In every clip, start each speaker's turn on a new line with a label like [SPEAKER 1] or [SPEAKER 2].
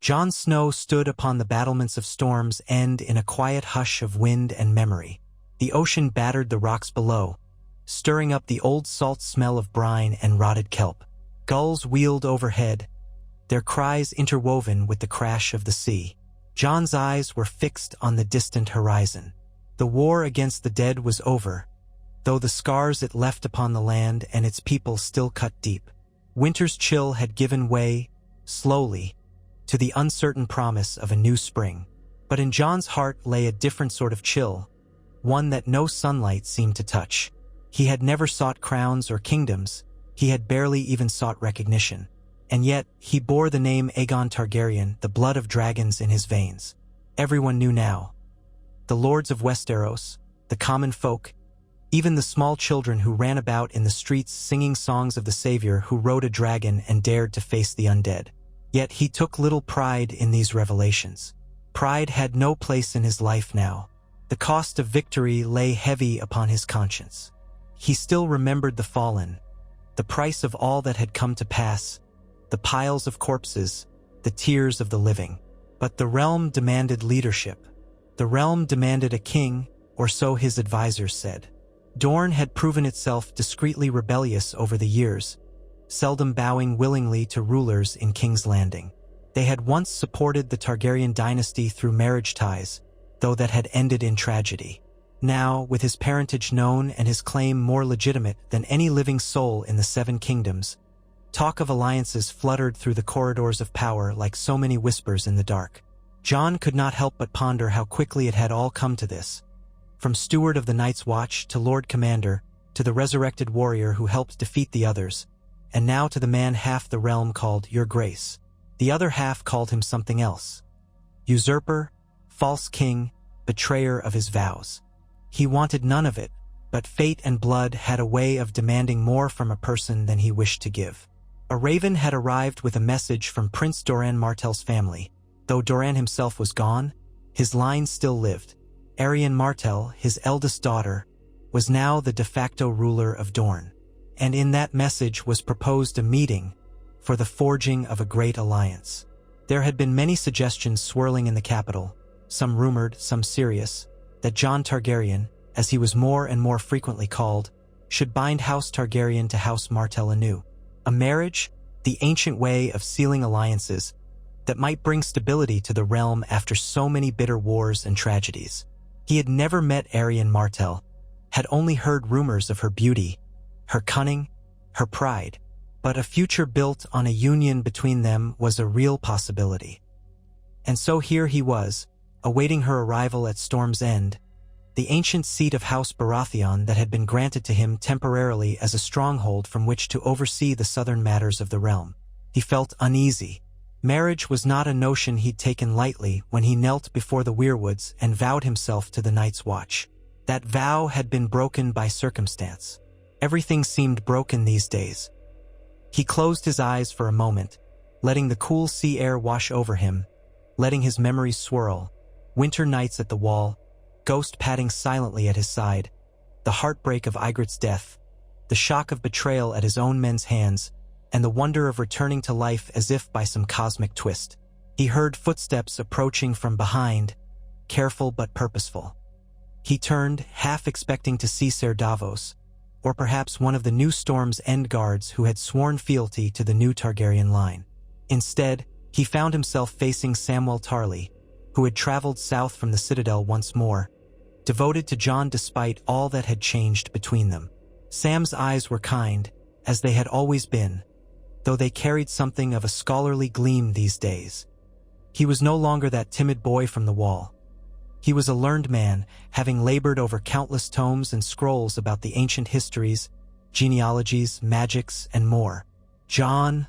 [SPEAKER 1] Jon Snow stood upon the battlements of Storm's End in a quiet hush of wind and memory. The ocean battered the rocks below, stirring up the old salt smell of brine and rotted kelp. Gulls wheeled overhead, their cries interwoven with the crash of the sea. Jon's eyes were fixed on the distant horizon. The war against the dead was over, though the scars it left upon the land and its people still cut deep. Winter's chill had given way, slowly, to the uncertain promise of a new spring. But in Jon's heart lay a different sort of chill, one that no sunlight seemed to touch. He had never sought crowns or kingdoms, he had barely even sought recognition. And yet, he bore the name Aegon Targaryen, the blood of dragons in his veins. Everyone knew now. The lords of Westeros, the common folk, even the small children who ran about in the streets singing songs of the savior who rode a dragon and dared to face the undead. Yet he took little pride in these revelations. Pride had no place in his life now. The cost of victory lay heavy upon his conscience. He still remembered the fallen, the price of all that had come to pass, the piles of corpses, the tears of the living. But the realm demanded leadership. The realm demanded a king, or so his advisors said. Dorne had proven itself discreetly rebellious over the years, seldom bowing willingly to rulers in King's Landing. They had once supported the Targaryen dynasty through marriage ties, though that had ended in tragedy. Now, with his parentage known and his claim more legitimate than any living soul in the Seven Kingdoms, talk of alliances fluttered through the corridors of power like so many whispers in the dark. Jon could not help but ponder how quickly it had all come to this. From steward of the Night's Watch to Lord Commander, to the resurrected warrior who helped defeat the others, and now to the man half the realm called Your Grace. The other half called him something else. Usurper, false king, betrayer of his vows. He wanted none of it, but fate and blood had a way of demanding more from a person than he wished to give. A raven had arrived with a message from Prince Doran Martell's family. Though Doran himself was gone, his line still lived. Arianne Martell, his eldest daughter, was now the de facto ruler of Dorne. And in that message was proposed a meeting for the forging of a great alliance. There had been many suggestions swirling in the capital, some rumored, some serious, that Jon Targaryen, as he was more and more frequently called, should bind House Targaryen to House Martell anew. A marriage, the ancient way of sealing alliances, that might bring stability to the realm after so many bitter wars and tragedies. He had never met Arianne Martell, had only heard rumors of her beauty, her cunning, her pride, but a future built on a union between them was a real possibility. And so here he was, awaiting her arrival at Storm's End, the ancient seat of House Baratheon that had been granted to him temporarily as a stronghold from which to oversee the southern matters of the realm. He felt uneasy. Marriage was not a notion he'd taken lightly when he knelt before the weirwoods and vowed himself to the Night's Watch. That vow had been broken by circumstance. Everything seemed broken these days. He closed his eyes for a moment, letting the cool sea air wash over him, letting his memories swirl. Winter nights at the wall, Ghost padding silently at his side, the heartbreak of Ygritte's death, the shock of betrayal at his own men's hands, and the wonder of returning to life as if by some cosmic twist. He heard footsteps approaching from behind, careful but purposeful. He turned, half expecting to see Ser Davos, or perhaps one of the new Storm's End guards who had sworn fealty to the new Targaryen line. Instead, he found himself facing Samwell Tarly, who had traveled south from the Citadel once more, devoted to Jon despite all that had changed between them. Sam's eyes were kind, as they had always been, though they carried something of a scholarly gleam these days. He was no longer that timid boy from the wall. He was a learned man, having labored over countless tomes and scrolls about the ancient histories, genealogies, magics, and more. "Jon,"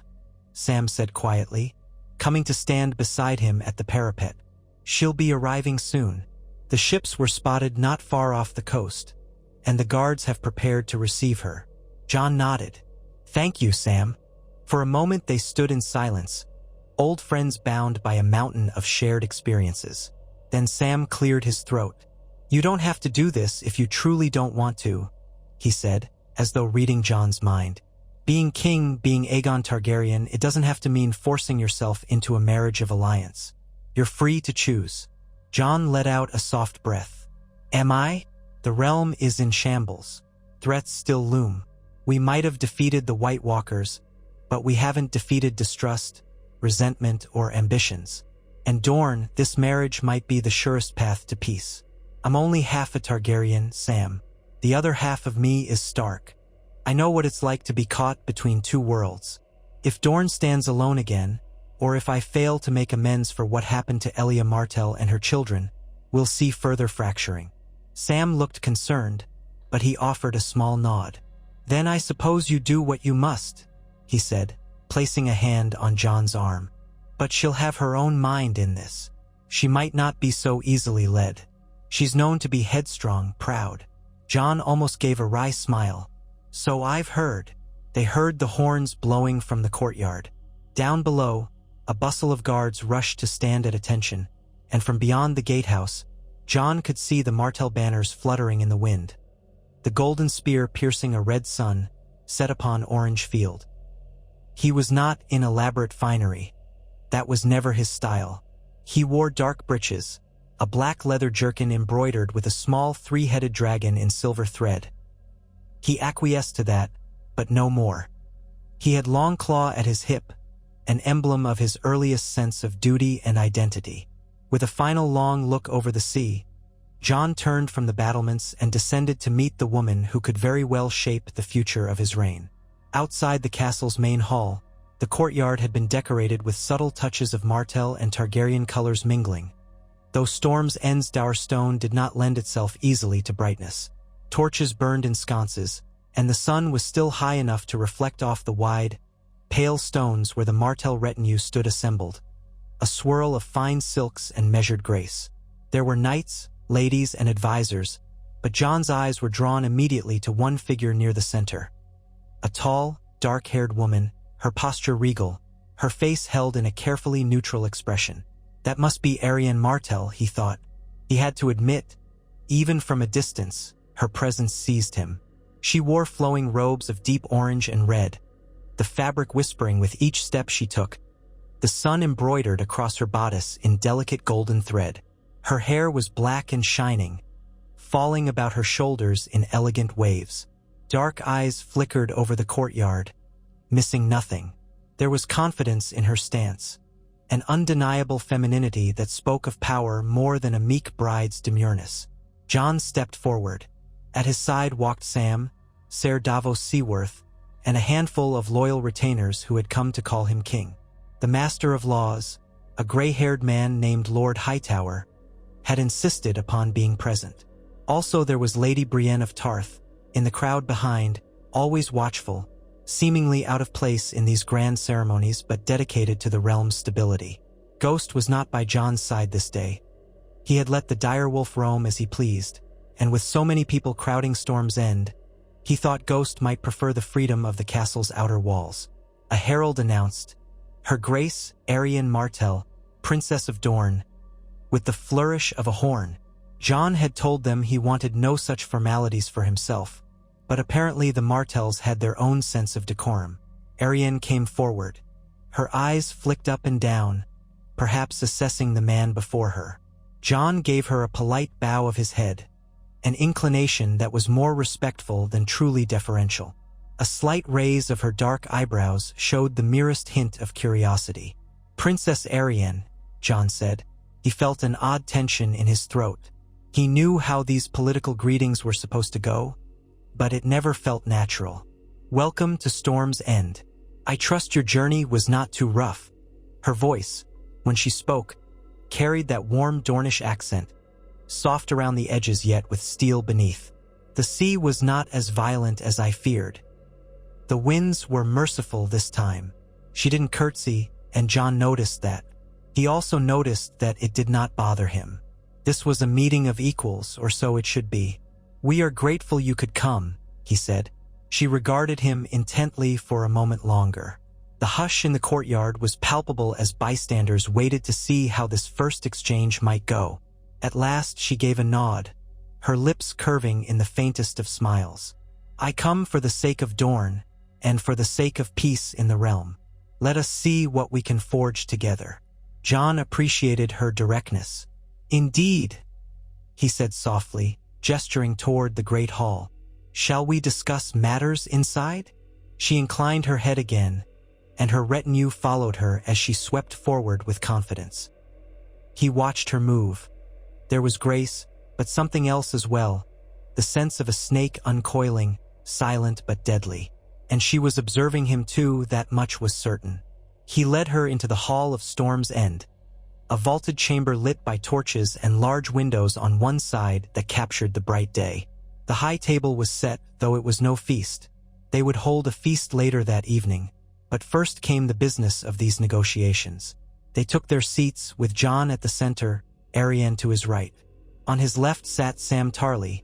[SPEAKER 1] Sam said quietly, coming to stand beside him at the parapet. "She'll be arriving soon." The ships were spotted not far off the coast, and the guards have prepared to receive her. Jon nodded. "Thank you, Sam." For a moment they stood in silence, old friends bound by a mountain of shared experiences. Then Sam cleared his throat. "You don't have to do this if you truly don't want to," he said, as though reading Jon's mind. Being king, being Aegon Targaryen, it doesn't have to mean forcing yourself into a marriage of alliance. You're free to choose. Jon let out a soft breath. Am I? The realm is in shambles. Threats still loom. We might have defeated the White Walkers, but we haven't defeated distrust, resentment, or ambitions. And Dorne, this marriage might be the surest path to peace. I'm only half a Targaryen, Sam. The other half of me is Stark. I know what it's like to be caught between two worlds. If Dorne stands alone again, or if I fail to make amends for what happened to Elia Martell and her children, we'll see further fracturing. Sam looked concerned, but he offered a small nod. Then I suppose you do what you must, he said, placing a hand on Jon's arm. But she'll have her own mind in this. She might not be so easily led. She's known to be headstrong, proud. Jon almost gave a wry smile. So I've heard. They heard the horns blowing from the courtyard. Down below, a bustle of guards rushed to stand at attention, and from beyond the gatehouse, Jon could see the Martell banners fluttering in the wind. The golden spear piercing a red sun, set upon orange field. He was not in elaborate finery. That was never his style. He wore dark breeches, a black leather jerkin embroidered with a small three-headed dragon in silver thread. He acquiesced to that, but no more. He had Longclaw at his hip, an emblem of his earliest sense of duty and identity. With a final long look over the sea, Jon turned from the battlements and descended to meet the woman who could very well shape the future of his reign. Outside the castle's main hall, the courtyard had been decorated with subtle touches of Martell and Targaryen colors mingling. Though Storm's End's dour stone did not lend itself easily to brightness, torches burned in sconces, and the sun was still high enough to reflect off the wide, pale stones where the Martell retinue stood assembled, a swirl of fine silks and measured grace. There were knights, ladies, and advisors, but Jon's eyes were drawn immediately to one figure near the center. A tall, dark-haired woman, her posture regal, her face held in a carefully neutral expression. That must be Arianne Martell, he thought. He had to admit, even from a distance, her presence seized him. She wore flowing robes of deep orange and red, the fabric whispering with each step she took, the sun embroidered across her bodice in delicate golden thread. Her hair was black and shining, falling about her shoulders in elegant waves. Dark eyes flickered over the courtyard, missing nothing. There was confidence in her stance, an undeniable femininity that spoke of power more than a meek bride's demureness. Jon stepped forward. At his side walked Sam, Ser Davos Seaworth, and a handful of loyal retainers who had come to call him king. The Master of Laws, a gray-haired man named Lord Hightower, had insisted upon being present. Also there was Lady Brienne of Tarth, in the crowd behind, always watchful, seemingly out of place in these grand ceremonies but dedicated to the realm's stability. Ghost was not by Jon's side this day. He had let the direwolf roam as he pleased, and with so many people crowding Storm's End, he thought Ghost might prefer the freedom of the castle's outer walls. A herald announced, Her Grace Arianne Martell, Princess of Dorne, with the flourish of a horn. Jon had told them he wanted no such formalities for himself, but apparently the Martells had their own sense of decorum. Arianne came forward. Her eyes flicked up and down, perhaps assessing the man before her. Jon gave her a polite bow of his head, an inclination that was more respectful than truly deferential. A slight raise of her dark eyebrows showed the merest hint of curiosity. Princess Arianne, Jon said. He felt an odd tension in his throat. He knew how these political greetings were supposed to go, but it never felt natural. Welcome to Storm's End. I trust your journey was not too rough. Her voice, when she spoke, carried that warm Dornish accent, soft around the edges yet with steel beneath. The sea was not as violent as I feared. The winds were merciful this time. She didn't curtsy, and Jon noticed that. He also noticed that it did not bother him. This was a meeting of equals, or so it should be. We are grateful you could come, he said. She regarded him intently for a moment longer. The hush in the courtyard was palpable as bystanders waited to see how this first exchange might go. At last she gave a nod, her lips curving in the faintest of smiles. I come for the sake of Dorne, and for the sake of peace in the realm, let us see what we can forge together." Jon appreciated her directness. "Indeed," he said softly, gesturing toward the great hall. "Shall we discuss matters inside?" She inclined her head again, and her retinue followed her as she swept forward with confidence. He watched her move. There was grace, but something else as well, the sense of a snake uncoiling, silent but deadly. And she was observing him too, that much was certain. He led her into the Hall of Storm's End, a vaulted chamber lit by torches and large windows on one side that captured the bright day. The high table was set, though it was no feast. They would hold a feast later that evening, but first came the business of these negotiations. They took their seats, with Jon at the center, Arianne to his right. On his left sat Sam Tarly,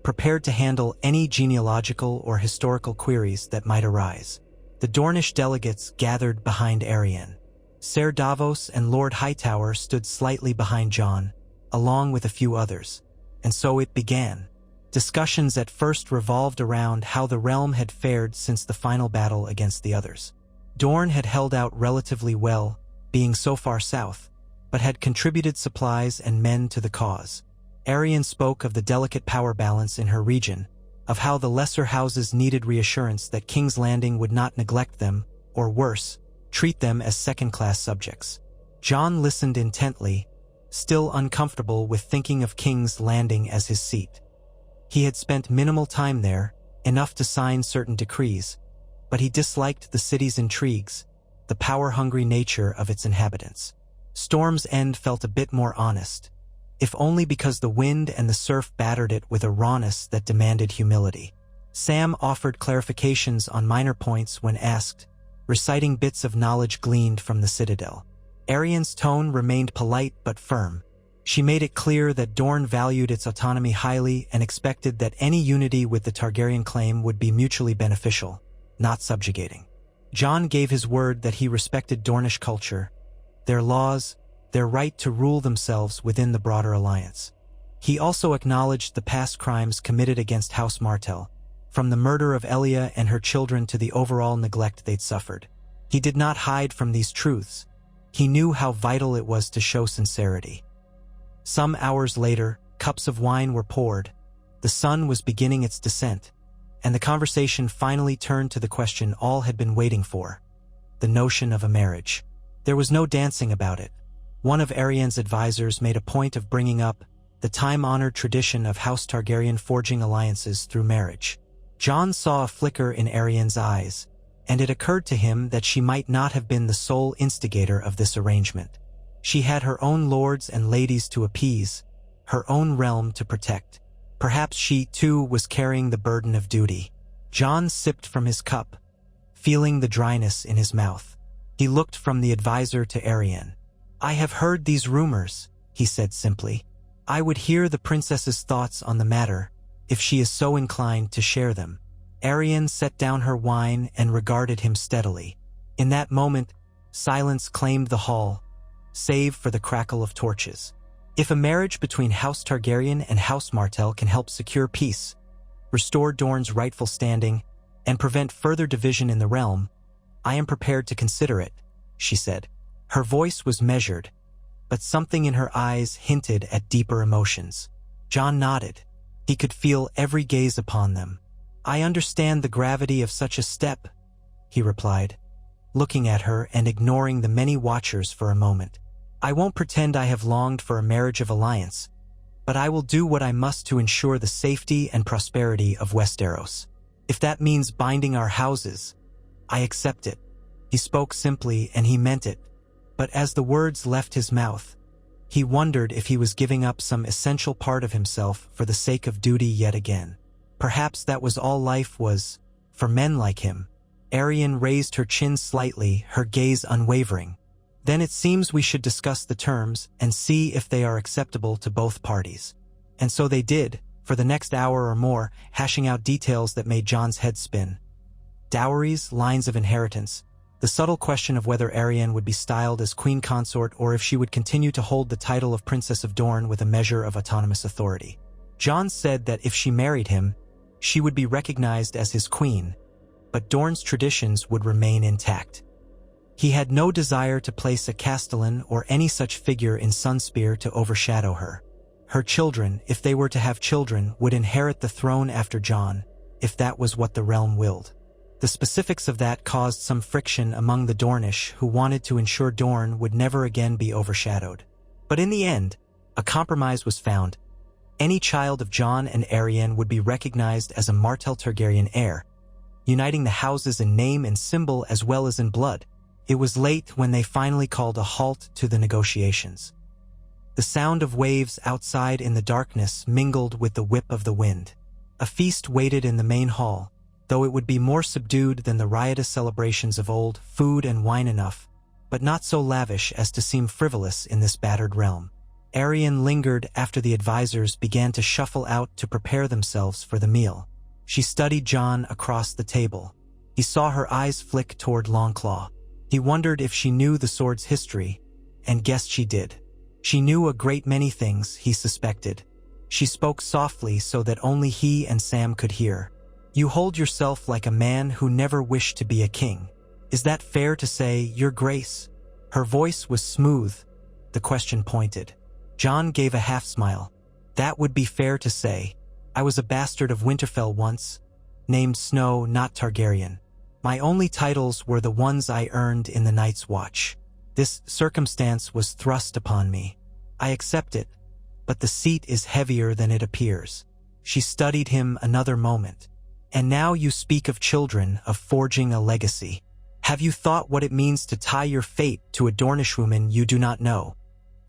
[SPEAKER 1] prepared to handle any genealogical or historical queries that might arise. The Dornish delegates gathered behind Arianne. Ser Davos and Lord Hightower stood slightly behind Jon, along with a few others. And so it began. Discussions at first revolved around how the realm had fared since the final battle against the others. Dorne had held out relatively well, being so far south, but had contributed supplies and men to the cause. Arianne spoke of the delicate power balance in her region, of how the lesser houses needed reassurance that King's Landing would not neglect them, or worse, treat them as second-class subjects. Jon listened intently, still uncomfortable with thinking of King's Landing as his seat. He had spent minimal time there, enough to sign certain decrees, but he disliked the city's intrigues, the power-hungry nature of its inhabitants. Storm's End felt a bit more honest, if only because the wind and the surf battered it with a rawness that demanded humility. Sam offered clarifications on minor points when asked, reciting bits of knowledge gleaned from the Citadel. Arianne's tone remained polite but firm. She made it clear that Dorne valued its autonomy highly and expected that any unity with the Targaryen claim would be mutually beneficial, not subjugating. Jon gave his word that he respected Dornish culture, their laws, their right to rule themselves within the broader alliance. He also acknowledged the past crimes committed against House Martell, from the murder of Elia and her children to the overall neglect they'd suffered. He did not hide from these truths. He knew how vital it was to show sincerity. Some hours later, cups of wine were poured. The sun was beginning its descent, and the conversation finally turned to the question all had been waiting for, the notion of a marriage. There was no dancing about it. One of Arianne's advisors made a point of bringing up the time-honored tradition of House Targaryen forging alliances through marriage. Jon saw a flicker in Arianne's eyes, and it occurred to him that she might not have been the sole instigator of this arrangement. She had her own lords and ladies to appease, her own realm to protect. Perhaps she, too, was carrying the burden of duty. Jon sipped from his cup, feeling the dryness in his mouth. He looked from the advisor to Arianne. "I have heard these rumors," he said simply. "I would hear the princess's thoughts on the matter, if she is so inclined to share them." Arianne set down her wine and regarded him steadily. In that moment, silence claimed the hall, save for the crackle of torches. "If a marriage between House Targaryen and House Martell can help secure peace, restore Dorne's rightful standing, and prevent further division in the realm, I am prepared to consider it," she said. Her voice was measured, but something in her eyes hinted at deeper emotions. Jon nodded. He could feel every gaze upon them. "I understand the gravity of such a step," he replied, looking at her and ignoring the many watchers for a moment. "I won't pretend I have longed for a marriage of alliance, but I will do what I must to ensure the safety and prosperity of Westeros. If that means binding our houses, I accept it." He spoke simply and he meant it, but as the words left his mouth, he wondered if he was giving up some essential part of himself for the sake of duty yet again. Perhaps that was all life was, for men like him. Arianne raised her chin slightly, her gaze unwavering. "Then it seems we should discuss the terms and see if they are acceptable to both parties." And so they did, for the next hour or more, hashing out details that made Jon's head spin. Dowries, lines of inheritance, the subtle question of whether Arianne would be styled as queen consort or if she would continue to hold the title of Princess of Dorne with a measure of autonomous authority. Jon said that if she married him, she would be recognized as his queen, but Dorne's traditions would remain intact. He had no desire to place a castellan or any such figure in Sunspear to overshadow her. Her children, if they were to have children, would inherit the throne after Jon, if that was what the realm willed. The specifics of that caused some friction among the Dornish, who wanted to ensure Dorne would never again be overshadowed. But in the end, a compromise was found. Any child of Jon and Arianne would be recognized as a Martell Targaryen heir, uniting the houses in name and symbol as well as in blood. It was late when they finally called a halt to the negotiations. The sound of waves outside in the darkness mingled with the whip of the wind. A feast waited in the main hall, though it would be more subdued than the riotous celebrations of old, food and wine enough, but not so lavish as to seem frivolous in this battered realm. Arianne lingered after the advisors began to shuffle out to prepare themselves for the meal. She studied Jon across the table. He saw her eyes flick toward Longclaw. He wondered if she knew the sword's history, and guessed she did. She knew a great many things, he suspected. She spoke softly so that only he and Sam could hear. "You hold yourself like a man who never wished to be a king. Is that fair to say, Your Grace?" Her voice was smooth, the question pointed. Jon gave a half-smile. "That would be fair to say. I was a bastard of Winterfell once, named Snow, not Targaryen. My only titles were the ones I earned in the Night's Watch. This circumstance was thrust upon me. I accept it, but the seat is heavier than it appears." She studied him another moment. "And now you speak of children, of forging a legacy. Have you thought what it means to tie your fate to a Dornish woman you do not know?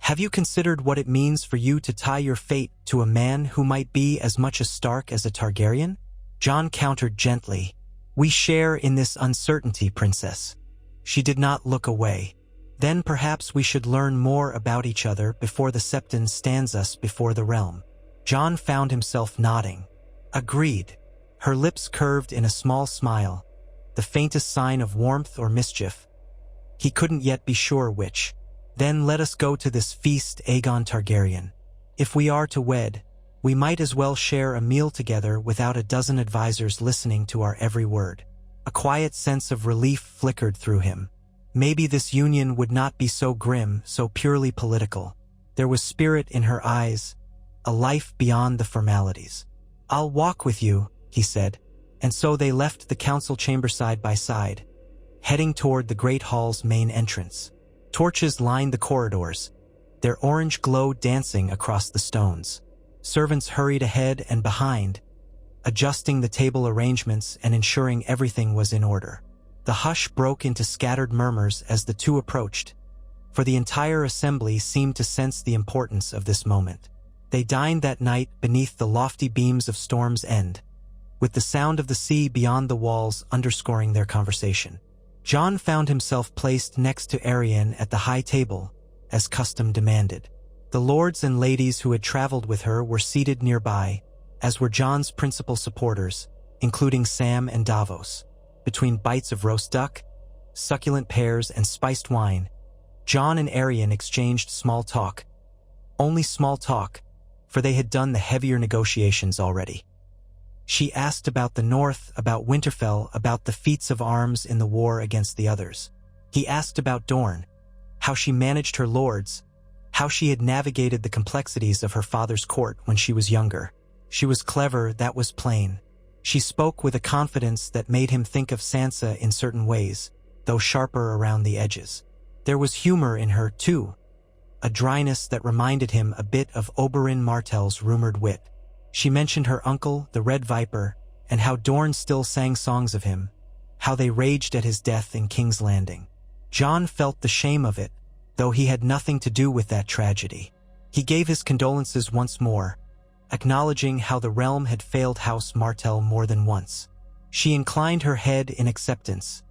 [SPEAKER 1] Have you considered what it means for you to tie your fate to a man who might be as much a Stark as a Targaryen?" Jon countered gently. "We share in this uncertainty, Princess." She did not look away. "Then perhaps we should learn more about each other before the Septon stands us before the realm." Jon found himself nodding. "Agreed." Her lips curved in a small smile, the faintest sign of warmth or mischief. He couldn't yet be sure which. "Then let us go to this feast, Aegon Targaryen. If we are to wed, we might as well share a meal together without a dozen advisors listening to our every word." A quiet sense of relief flickered through him. Maybe this union would not be so grim, so purely political. There was spirit in her eyes, a life beyond the formalities. "I'll walk with you," he said, and so they left the council chamber side by side, heading toward the great hall's main entrance. Torches lined the corridors, their orange glow dancing across the stones. Servants hurried ahead and behind, adjusting the table arrangements and ensuring everything was in order. The hush broke into scattered murmurs as the two approached, for the entire assembly seemed to sense the importance of this moment. They dined that night beneath the lofty beams of Storm's End, with the sound of the sea beyond the walls underscoring their conversation. Jon found himself placed next to Arianne at the high table, as custom demanded. The lords and ladies who had traveled with her were seated nearby, as were Jon's principal supporters, including Sam and Davos. Between bites of roast duck, succulent pears, and spiced wine, Jon and Arianne exchanged small talk. Only small talk, for they had done the heavier negotiations already. She asked about the North, about Winterfell, about the feats of arms in the war against the others. He asked about Dorne, how she managed her lords, how she had navigated the complexities of her father's court when she was younger. She was clever, that was plain. She spoke with a confidence that made him think of Sansa in certain ways, though sharper around the edges. There was humor in her, too, a dryness that reminded him a bit of Oberyn Martell's rumored wit. She mentioned her uncle, the Red Viper, and how Dorne still sang songs of him, how they raged at his death in King's Landing. Jon felt the shame of it, though he had nothing to do with that tragedy. He gave his condolences once more, acknowledging how the realm had failed House Martell more than once. She inclined her head in acceptance,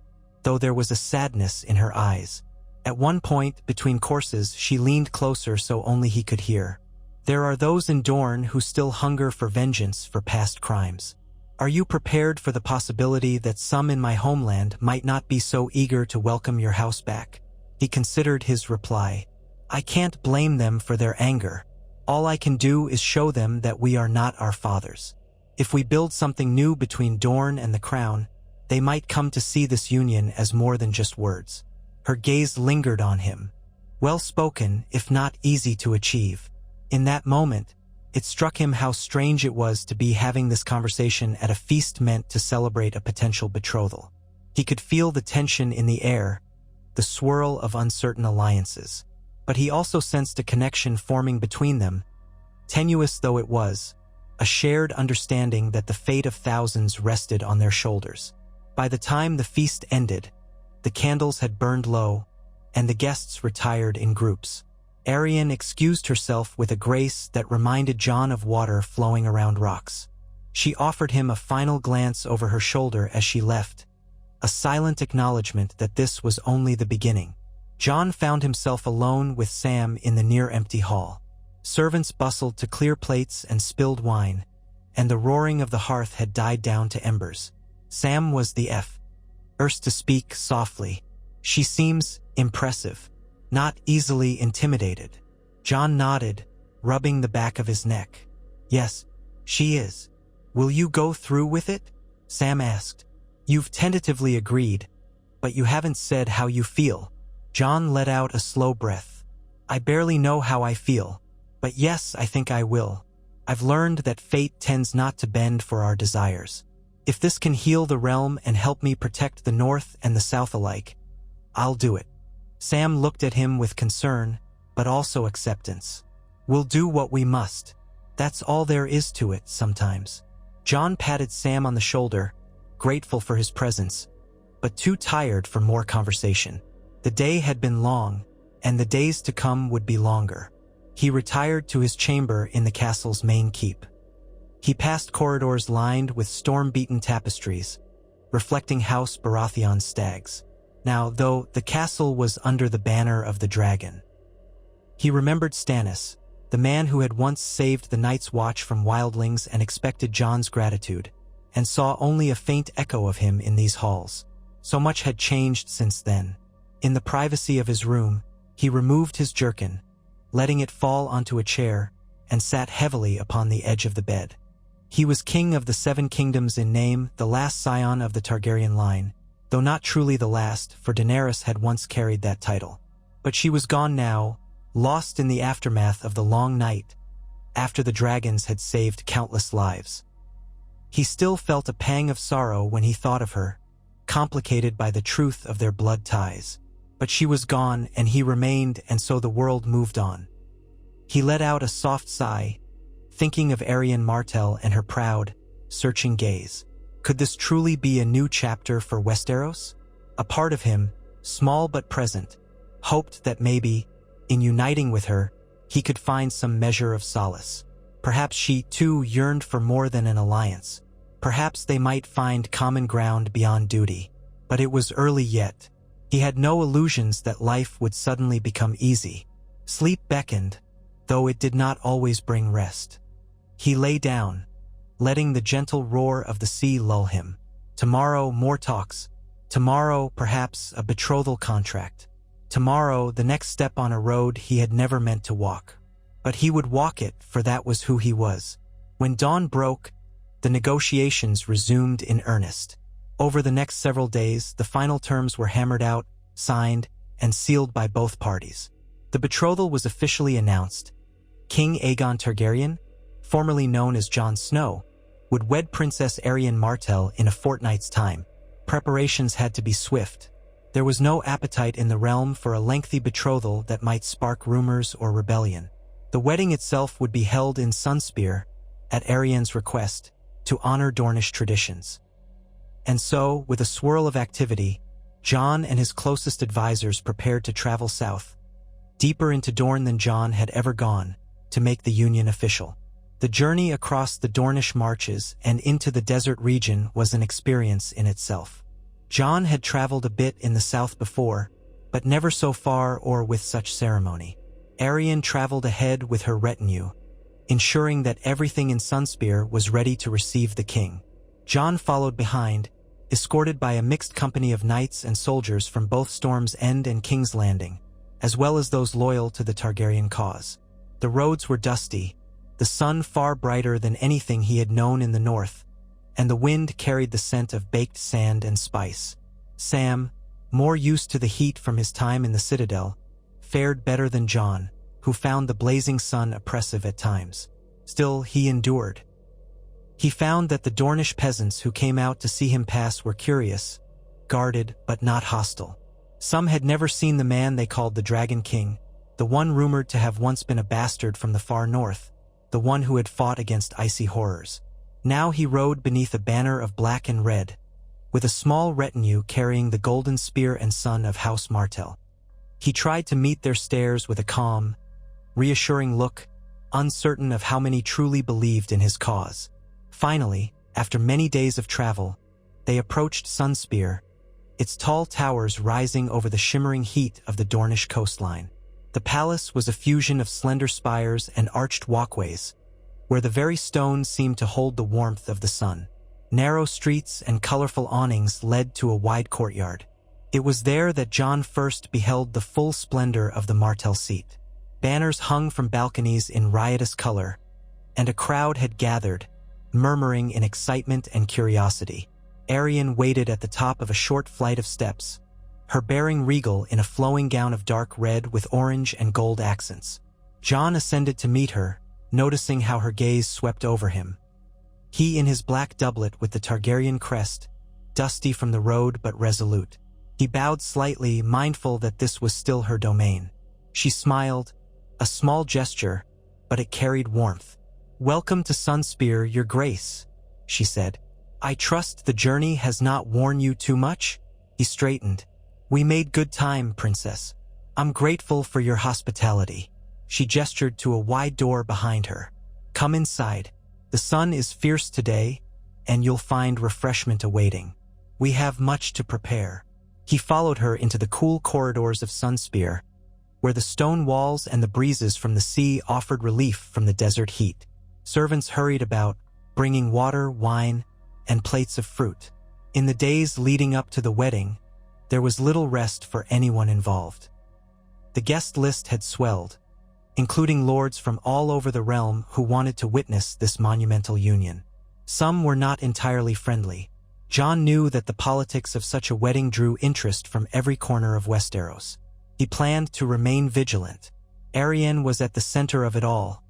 [SPEAKER 1] though there was a sadness in her eyes. At one point, between courses, she leaned closer so only he could hear. "There are those in Dorne who still hunger for vengeance for past crimes. Are you prepared for the possibility that some in my homeland might not be so eager to welcome your house back?" He considered his reply. "I can't blame them for their anger. All I can do is show them that we are not our fathers. If we build something new between Dorne and the crown, They might come to see this union as more than just words. Her gaze lingered on him. Well spoken, if not easy to achieve. In that moment, it struck him how strange it was to be having this conversation at a feast meant to celebrate a potential betrothal. He could feel the tension in the air, the swirl of uncertain alliances. But he also sensed a connection forming between them, tenuous though it was, a shared understanding that the fate of thousands rested on their shoulders. By the time the feast ended, the candles had burned low, and the guests retired in groups. Arianne excused herself with a grace that reminded Jon of water flowing around rocks. She offered him a final glance over her shoulder as she left, a silent acknowledgement that this was only the beginning. Jon found himself alone with Sam in the near-empty hall. Servants bustled to clear plates and spilled wine, and the roaring of the hearth had died down to embers. Sam was the first to speak softly. "She seems impressive, not easily intimidated." Jon nodded, rubbing the back of his neck. "Yes, she is. Will you go through with it?" Sam asked. "You've tentatively agreed, but you haven't said how you feel." Jon let out a slow breath. "I barely know how I feel, but yes, I think I will. I've learned that fate tends not to bend for our desires. If this can heal the realm and help me protect the North and the South alike, I'll do it." Sam looked at him with concern, but also acceptance. "We'll do what we must. That's all there is to it sometimes." Jon patted Sam on the shoulder, grateful for his presence, but too tired for more conversation. The day had been long, and the days to come would be longer. He retired to his chamber in the castle's main keep. He passed corridors lined with storm-beaten tapestries, reflecting House Baratheon's stags. Now, though, the castle was under the banner of the dragon. He remembered Stannis, the man who had once saved the Night's Watch from wildlings and expected Jon's gratitude, and saw only a faint echo of him in these halls. So much had changed since then. In the privacy of his room, he removed his jerkin, letting it fall onto a chair, and sat heavily upon the edge of the bed. He was king of the Seven Kingdoms in name, the last scion of the Targaryen line, though not truly the last, for Daenerys had once carried that title. But she was gone now, lost in the aftermath of the long night, after the dragons had saved countless lives. He still felt a pang of sorrow when he thought of her, complicated by the truth of their blood ties. But she was gone, and he remained, and so the world moved on. He let out a soft sigh, thinking of Arianne Martell and her proud, searching gaze. Could this truly be a new chapter for Westeros? A part of him, small but present, hoped that maybe, in uniting with her, he could find some measure of solace. Perhaps she, too, yearned for more than an alliance. Perhaps they might find common ground beyond duty. But it was early yet. He had no illusions that life would suddenly become easy. Sleep beckoned, though it did not always bring rest. He lay down, letting the gentle roar of the sea lull him. Tomorrow, more talks. Tomorrow, perhaps, a betrothal contract. Tomorrow, the next step on a road he had never meant to walk. But he would walk it, for that was who he was. When dawn broke, the negotiations resumed in earnest. Over the next several days, the final terms were hammered out, signed, and sealed by both parties. The betrothal was officially announced. King Aegon Targaryen, formerly known as Jon Snow, would wed Princess Arianne Martell in a fortnight's time. Preparations had to be swift. There was no appetite in the realm for a lengthy betrothal that might spark rumors or rebellion. The wedding itself would be held in Sunspear, at Arianne's request, to honor Dornish traditions. And so, with a swirl of activity, Jon and his closest advisors prepared to travel south, deeper into Dorne than Jon had ever gone, to make the union official. The journey across the Dornish marches and into the desert region was an experience in itself. Jon had traveled a bit in the south before, but never so far or with such ceremony. Arianne traveled ahead with her retinue, ensuring that everything in Sunspear was ready to receive the king. Jon followed behind, escorted by a mixed company of knights and soldiers from both Storm's End and King's Landing, as well as those loyal to the Targaryen cause. The roads were dusty, the sun far brighter than anything he had known in the north, and the wind carried the scent of baked sand and spice. Sam, more used to the heat from his time in the citadel, fared better than Jon, who found the blazing sun oppressive at times. Still, he endured. He found that the Dornish peasants who came out to see him pass were curious, guarded but not hostile. Some had never seen the man they called the Dragon King, the one rumored to have once been a bastard from the far north, the one who had fought against icy horrors. Now he rode beneath a banner of black and red, with a small retinue carrying the golden spear and son of House Martell. He tried to meet their stares with a calm, reassuring look, uncertain of how many truly believed in his cause. Finally, after many days of travel, they approached Sunspear, its tall towers rising over the shimmering heat of the Dornish coastline. The palace was a fusion of slender spires and arched walkways, where the very stones seemed to hold the warmth of the sun. Narrow streets and colorful awnings led to a wide courtyard. It was there that Jon first beheld the full splendor of the Martell seat. Banners hung from balconies in riotous color, and a crowd had gathered, murmuring in excitement and curiosity. Arianne waited at the top of a short flight of steps, her bearing regal in a flowing gown of dark red with orange and gold accents. Jon ascended to meet her, noticing how her gaze swept over him. He in his black doublet with the Targaryen crest, dusty from the road but resolute. He bowed slightly, mindful that this was still her domain. She smiled, a small gesture, but it carried warmth. "Welcome to Sunspear, Your Grace," she said. "I trust the journey has not worn you too much?" He straightened. "We made good time, Princess. I'm grateful for your hospitality." She gestured to a wide door behind her. "Come inside. The sun is fierce today, and you'll find refreshment awaiting. We have much to prepare." He followed her into the cool corridors of Sunspear, where the stone walls and the breezes from the sea offered relief from the desert heat. Servants hurried about, bringing water, wine, and plates of fruit. In the days leading up to the wedding, there was little rest for anyone involved. The guest list had swelled, including lords from all over the realm who wanted to witness this monumental union. Some were not entirely friendly. Jon knew that the politics of such a wedding drew interest from every corner of Westeros. He planned to remain vigilant. Arianne was at the center of it all,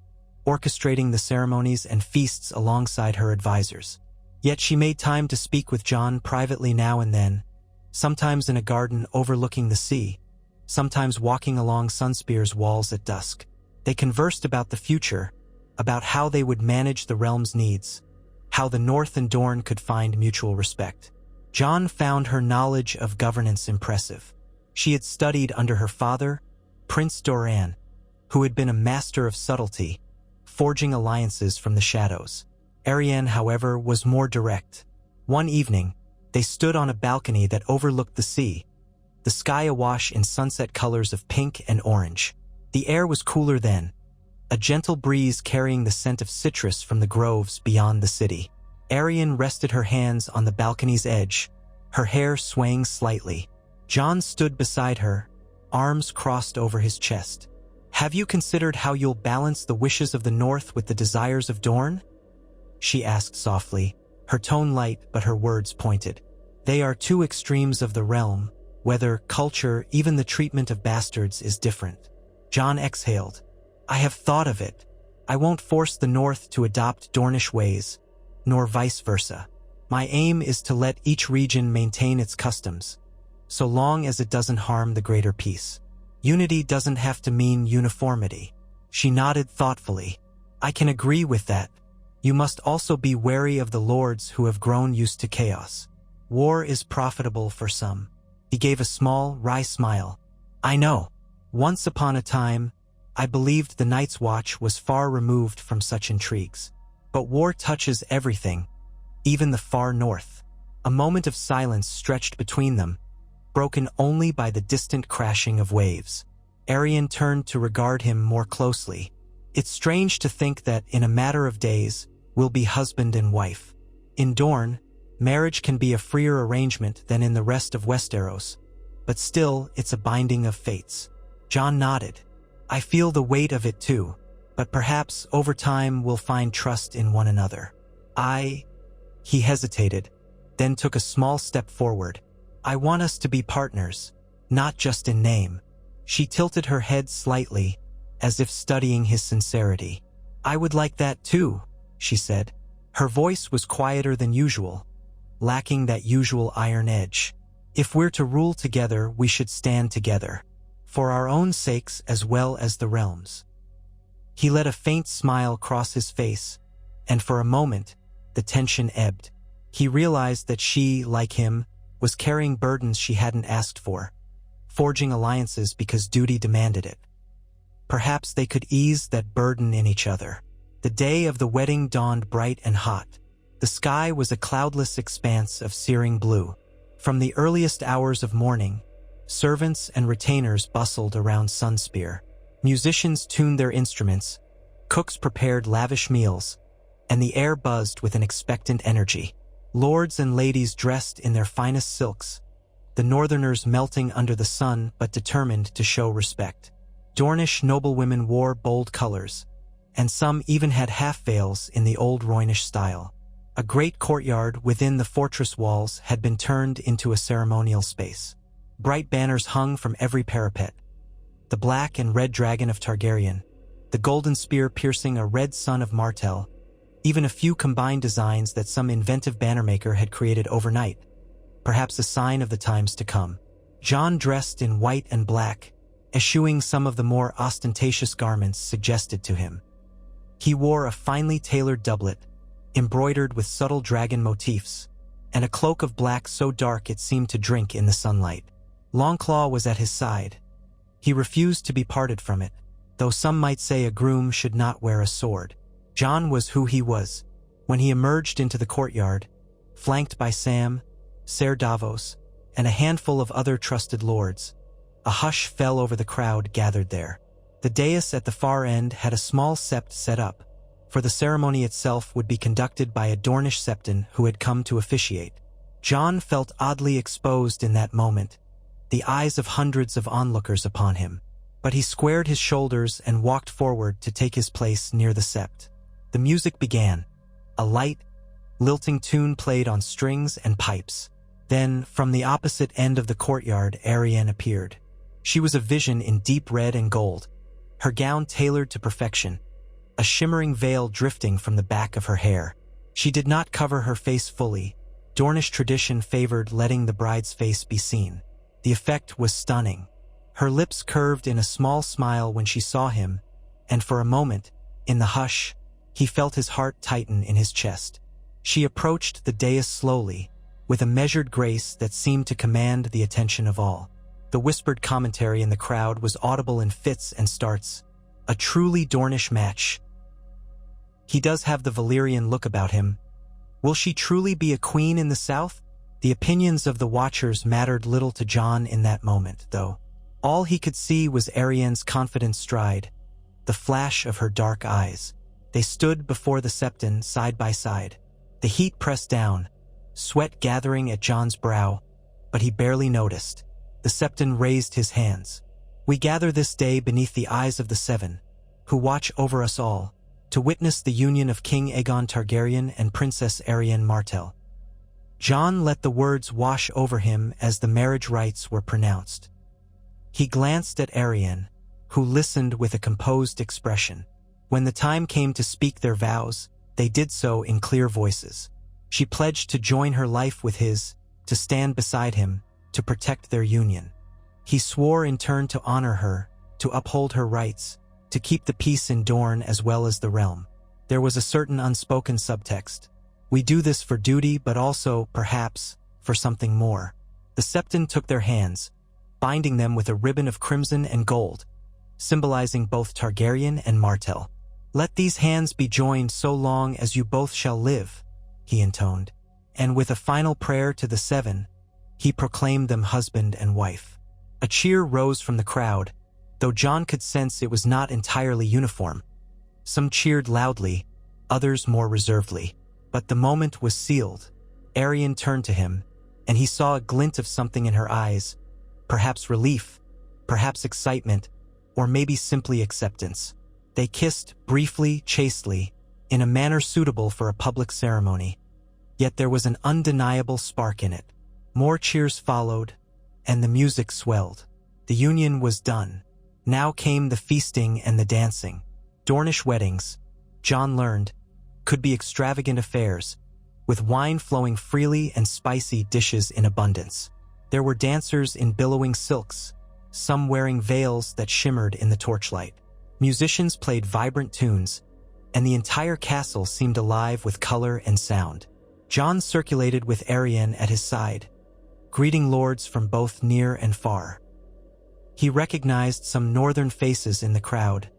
[SPEAKER 1] orchestrating the ceremonies and feasts alongside her advisors. Yet she made time to speak with Jon privately now and then, sometimes in a garden overlooking the sea, sometimes walking along Sunspear's walls at dusk. They conversed about the future, about how they would manage the realm's needs, how the North and Dorne could find mutual respect. Jon found her knowledge of governance impressive. She had studied under her father, Prince Doran, who had been a master of subtlety, forging alliances from the shadows. Arianne, however, was more direct. One evening, they stood on a balcony that overlooked the sea, the sky awash in sunset colors of pink and orange. The air was cooler then, a gentle breeze carrying the scent of citrus from the groves beyond the city. Arianne rested her hands on the balcony's edge, her hair swaying slightly. Jon stood beside her, arms crossed over his chest. "Have you considered how you'll balance the wishes of the North with the desires of Dorne?" she asked softly, her tone light but her words pointed. "They are two extremes of the realm. Whether culture, even the treatment of bastards, is different." Jon exhaled. "I have thought of it. I won't force the North to adopt Dornish ways, nor vice versa. My aim is to let each region maintain its customs, so long as it doesn't harm the greater peace. Unity doesn't have to mean uniformity." She nodded thoughtfully. "I can agree with that. You must also be wary of the lords who have grown used to chaos. War is profitable for some." He gave a small, wry smile. "I know. Once upon a time, I believed the Night's Watch was far removed from such intrigues. But war touches everything, even the far north." A moment of silence stretched between them, broken only by the distant crashing of waves. Arianne turned to regard him more closely. "It's strange to think that in a matter of days, we'll be husband and wife. In Dorne, marriage can be a freer arrangement than in the rest of Westeros, but still it's a binding of fates." Jon nodded. "I feel the weight of it too, but perhaps over time we'll find trust in one another." He hesitated, then took a small step forward. "I want us to be partners, not just in name." She tilted her head slightly, as if studying his sincerity. "I would like that too," she said. Her voice was quieter than usual, lacking that usual iron edge. "If we're to rule together, we should stand together, for our own sakes as well as the realm's." He let a faint smile cross his face, and for a moment, the tension ebbed. He realized that she, like him, was carrying burdens she hadn't asked for, forging alliances because duty demanded it. Perhaps they could ease that burden in each other. The day of the wedding dawned bright and hot. The sky was a cloudless expanse of searing blue. From the earliest hours of morning, servants and retainers bustled around Sunspear. Musicians tuned their instruments, cooks prepared lavish meals, and the air buzzed with an expectant energy. Lords and ladies dressed in their finest silks, the northerners melting under the sun but determined to show respect. Dornish noblewomen wore bold colors, and some even had half-veils in the old Roynish style. A great courtyard within the fortress walls had been turned into a ceremonial space. Bright banners hung from every parapet. The black and red dragon of Targaryen, the golden spear piercing a red sun of Martell, even a few combined designs that some inventive bannermaker had created overnight, perhaps a sign of the times to come. Jon dressed in white and black, eschewing some of the more ostentatious garments suggested to him. He wore a finely tailored doublet, embroidered with subtle dragon motifs, and a cloak of black so dark it seemed to drink in the sunlight. Longclaw was at his side. He refused to be parted from it, though some might say a groom should not wear a sword. Jon was who he was. When he emerged into the courtyard, flanked by Sam, Ser Davos, and a handful of other trusted lords, a hush fell over the crowd gathered there. The dais at the far end had a small sept set up, for the ceremony itself would be conducted by a Dornish septon who had come to officiate. Jon felt oddly exposed in that moment, the eyes of hundreds of onlookers upon him, but he squared his shoulders and walked forward to take his place near the sept. The music began. A light, lilting tune played on strings and pipes. Then, from the opposite end of the courtyard, Arianne appeared. She was a vision in deep red and gold, her gown tailored to perfection, a shimmering veil drifting from the back of her hair. She did not cover her face fully. Dornish tradition favored letting the bride's face be seen. The effect was stunning. Her lips curved in a small smile when she saw him, and for a moment, in the hush, he felt his heart tighten in his chest. She approached the dais slowly, with a measured grace that seemed to command the attention of all. The whispered commentary in the crowd was audible in fits and starts. A truly Dornish match. He does have the Valyrian look about him. Will she truly be a queen in the south? The opinions of the watchers mattered little to Jon in that moment, though. All he could see was Arianne's confident stride, the flash of her dark eyes. They stood before the septon side by side. The heat pressed down, sweat gathering at Jon's brow, but he barely noticed. The septon raised his hands. "We gather this day beneath the eyes of the Seven, who watch over us all, to witness the union of King Aegon Targaryen and Princess Arianne Martell." Jon let the words wash over him as the marriage rites were pronounced. He glanced at Arianne, who listened with a composed expression. When the time came to speak their vows, they did so in clear voices. She pledged to join her life with his, to stand beside him, to protect their union. He swore in turn to honor her, to uphold her rights, to keep the peace in Dorne as well as the realm. There was a certain unspoken subtext. We do this for duty, but also, perhaps, for something more. The septon took their hands, binding them with a ribbon of crimson and gold, symbolizing both Targaryen and Martell. "Let these hands be joined so long as you both shall live," he intoned, and with a final prayer to the Seven, he proclaimed them husband and wife. A cheer rose from the crowd, though Jon could sense it was not entirely uniform. Some cheered loudly, others more reservedly. But the moment was sealed. Arianne turned to him, and he saw a glint of something in her eyes, perhaps relief, perhaps excitement, or maybe simply acceptance. They kissed briefly, chastely, in a manner suitable for a public ceremony. Yet there was an undeniable spark in it. More cheers followed, and the music swelled. The union was done. Now came the feasting and the dancing. Dornish weddings, Jon learned, could be extravagant affairs, with wine flowing freely and spicy dishes in abundance. There were dancers in billowing silks, some wearing veils that shimmered in the torchlight. Musicians played vibrant tunes, and the entire castle seemed alive with color and sound. Jon circulated with Arianne at his side, greeting lords from both near and far. He recognized some northern faces in the crowd,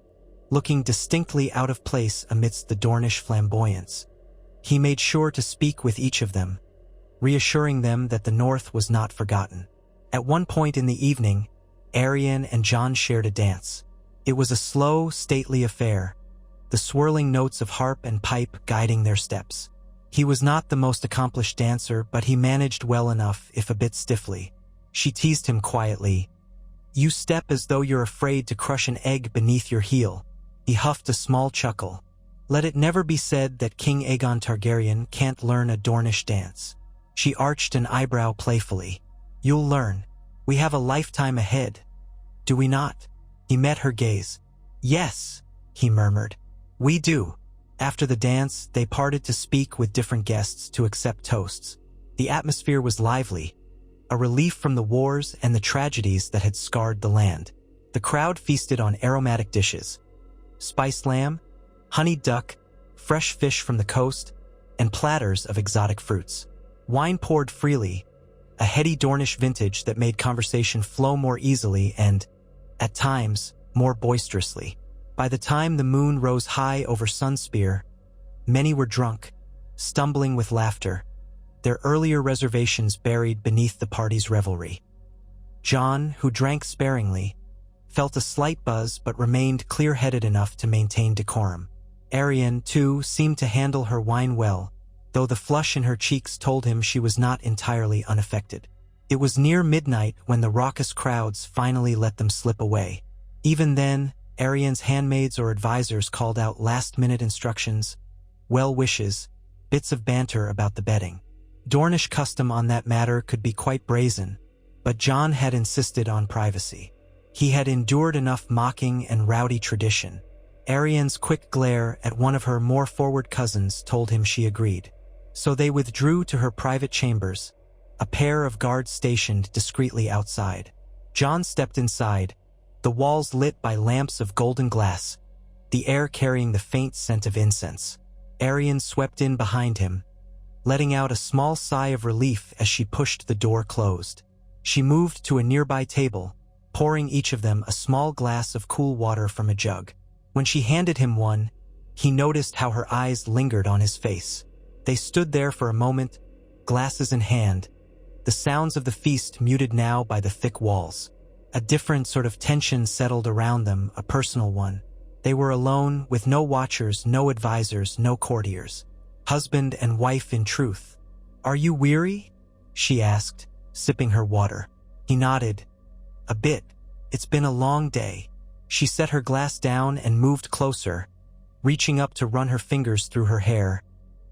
[SPEAKER 1] looking distinctly out of place amidst the Dornish flamboyance. He made sure to speak with each of them, reassuring them that the North was not forgotten. At one point in the evening, Arianne and Jon shared a dance. It was a slow, stately affair, the swirling notes of harp and pipe guiding their steps. He was not the most accomplished dancer, but he managed well enough, if a bit stiffly. She teased him quietly. "You step as though you're afraid to crush an egg beneath your heel." He huffed a small chuckle. "Let it never be said that King Aegon Targaryen can't learn a Dornish dance." She arched an eyebrow playfully. "You'll learn. We have a lifetime ahead. Do we not?" He met her gaze. "Yes," he murmured. "We do." After the dance, they parted to speak with different guests to accept toasts. The atmosphere was lively, a relief from the wars and the tragedies that had scarred the land. The crowd feasted on aromatic dishes: spiced lamb, honeyed duck, fresh fish from the coast, and platters of exotic fruits. Wine poured freely, a heady Dornish vintage that made conversation flow more easily and, at times, more boisterously. By the time the moon rose high over Sunspear, many were drunk, stumbling with laughter, their earlier reservations buried beneath the party's revelry. Jon, who drank sparingly, felt a slight buzz but remained clear-headed enough to maintain decorum. Arianne, too, seemed to handle her wine well, though the flush in her cheeks told him she was not entirely unaffected. It was near midnight when the raucous crowds finally let them slip away. Even then, Arianne's handmaids or advisors called out last-minute instructions, well wishes, bits of banter about the bedding. Dornish custom on that matter could be quite brazen, but Jon had insisted on privacy. He had endured enough mocking and rowdy tradition. Arianne's quick glare at one of her more forward cousins told him she agreed. So they withdrew to her private chambers, a pair of guards stationed discreetly outside. Jon stepped inside, the walls lit by lamps of golden glass, the air carrying the faint scent of incense. Arianne swept in behind him, letting out a small sigh of relief as she pushed the door closed. She moved to a nearby table, pouring each of them a small glass of cool water from a jug. When she handed him one, he noticed how her eyes lingered on his face. They stood there for a moment, glasses in hand, the sounds of the feast muted now by the thick walls. A different sort of tension settled around them, a personal one. They were alone, with no watchers, no advisors, no courtiers. Husband and wife in truth. "Are you weary?" she asked, sipping her water. He nodded. "A bit. It's been a long day." She set her glass down and moved closer, reaching up to run her fingers through her hair,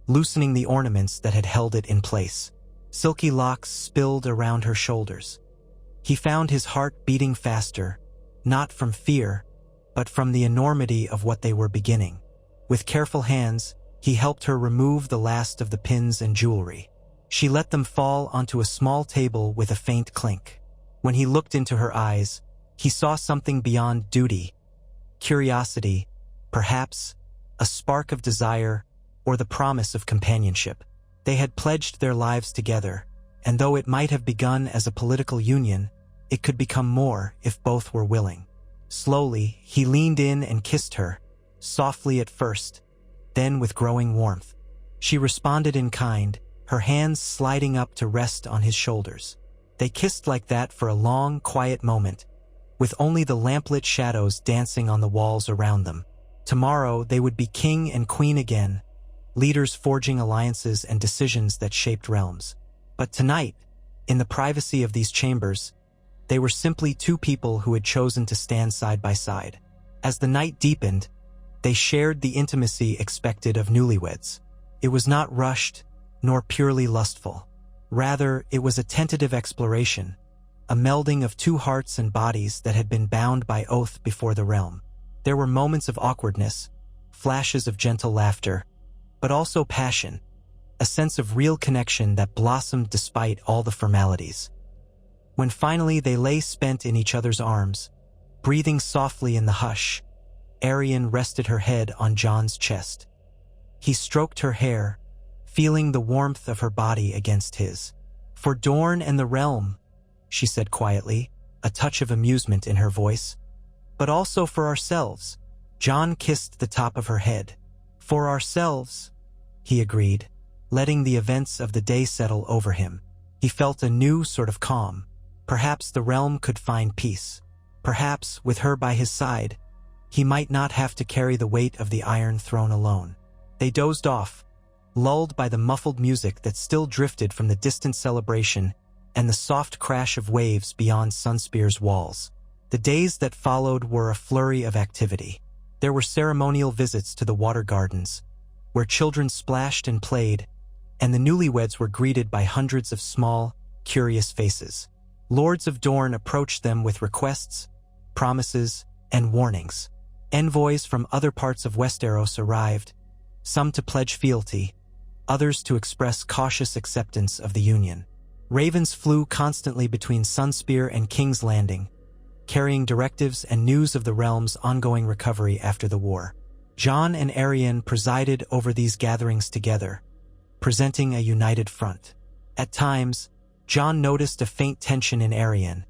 [SPEAKER 1] loosening the ornaments that had held it in place. Silky locks spilled around her shoulders. He found his heart beating faster, not from fear, but from the enormity of what they were beginning. With careful hands, he helped her remove the last of the pins and jewelry. She let them fall onto a small table with a faint clink. When he looked into her eyes, he saw something beyond duty, curiosity, perhaps, a spark of desire, or the promise of companionship. They had pledged their lives together, and though it might have begun as a political union, it could become more if both were willing. Slowly, he leaned in and kissed her, softly at first, then with growing warmth. She responded in kind, her hands sliding up to rest on his shoulders. They kissed like that for a long, quiet moment, with only the lamplit shadows dancing on the walls around them. Tomorrow, they would be king and queen again, leaders forging alliances and decisions that shaped realms. But tonight, in the privacy of these chambers, they were simply two people who had chosen to stand side by side. As the night deepened, they shared the intimacy expected of newlyweds. It was not rushed, nor purely lustful. Rather, it was a tentative exploration, a melding of two hearts and bodies that had been bound by oath before the realm. There were moments of awkwardness, flashes of gentle laughter, but also passion, a sense of real connection that blossomed despite all the formalities. When finally they lay spent in each other's arms, breathing softly in the hush, Arianne rested her head on Jon's chest. He stroked her hair, feeling the warmth of her body against his. "For Dorne and the realm," she said quietly, a touch of amusement in her voice. "But also for ourselves." Jon kissed the top of her head. "For ourselves," he agreed, letting the events of the day settle over him. He felt a new sort of calm. Perhaps the realm could find peace. Perhaps, with her by his side, he might not have to carry the weight of the Iron Throne alone. They dozed off, lulled by the muffled music that still drifted from the distant celebration and the soft crash of waves beyond Sunspear's walls. The days that followed were a flurry of activity. There were ceremonial visits to the water gardens, where children splashed and played, and the newlyweds were greeted by hundreds of small, curious faces. Lords of Dorne approached them with requests, promises, and warnings. Envoys from other parts of Westeros arrived, some to pledge fealty, others to express cautious acceptance of the union. Ravens flew constantly between Sunspear and King's Landing, carrying directives and news of the realm's ongoing recovery after the war. Jon and Arianne presided over these gatherings together, presenting a united front. At times, Jon noticed a faint tension in Arianne,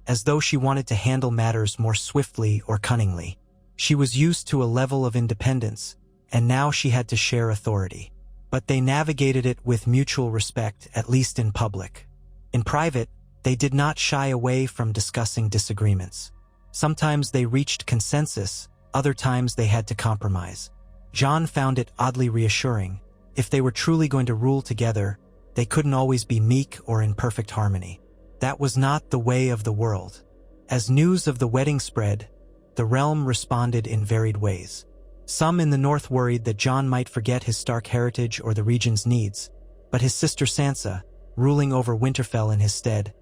[SPEAKER 1] as though she wanted to handle matters more swiftly or cunningly. She was used to a level of independence, and now she had to share authority. But they navigated it with mutual respect, at least in public. In private, they did not shy away from discussing disagreements. Sometimes they reached consensus, other times they had to compromise. Jon found it oddly reassuring. If they were truly going to rule together, they couldn't always be meek or in perfect harmony. That was not the way of the world. As news of the wedding spread, the realm responded in varied ways. Some in the north worried that Jon might forget his Stark heritage or the region's needs, but his sister Sansa, ruling over Winterfell in his stead,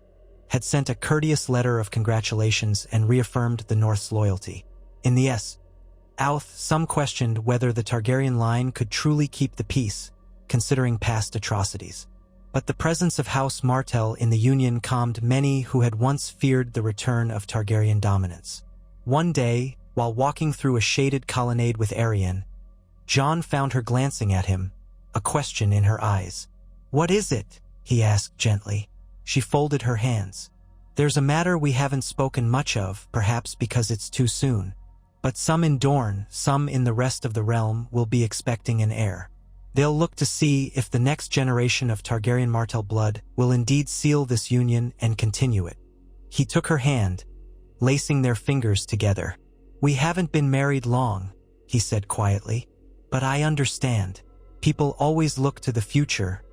[SPEAKER 1] had sent a courteous letter of congratulations and reaffirmed the North's loyalty. In the South, some questioned whether the Targaryen line could truly keep the peace, considering past atrocities. But the presence of House Martell in the Union calmed many who had once feared the return of Targaryen dominance. One day, while walking through a shaded colonnade with Arianne, Jon found her glancing at him, a question in her eyes. "What is it?" he asked gently. She folded her hands. "There's a matter we haven't spoken much of, perhaps because it's too soon. But some in Dorne, some in the rest of the realm will be expecting an heir. They'll look to see if the next generation of Targaryen Martell blood will indeed seal this union and continue it." He took her hand, lacing their fingers together. "We haven't been married long," he said quietly, "but I understand. People always look to the future,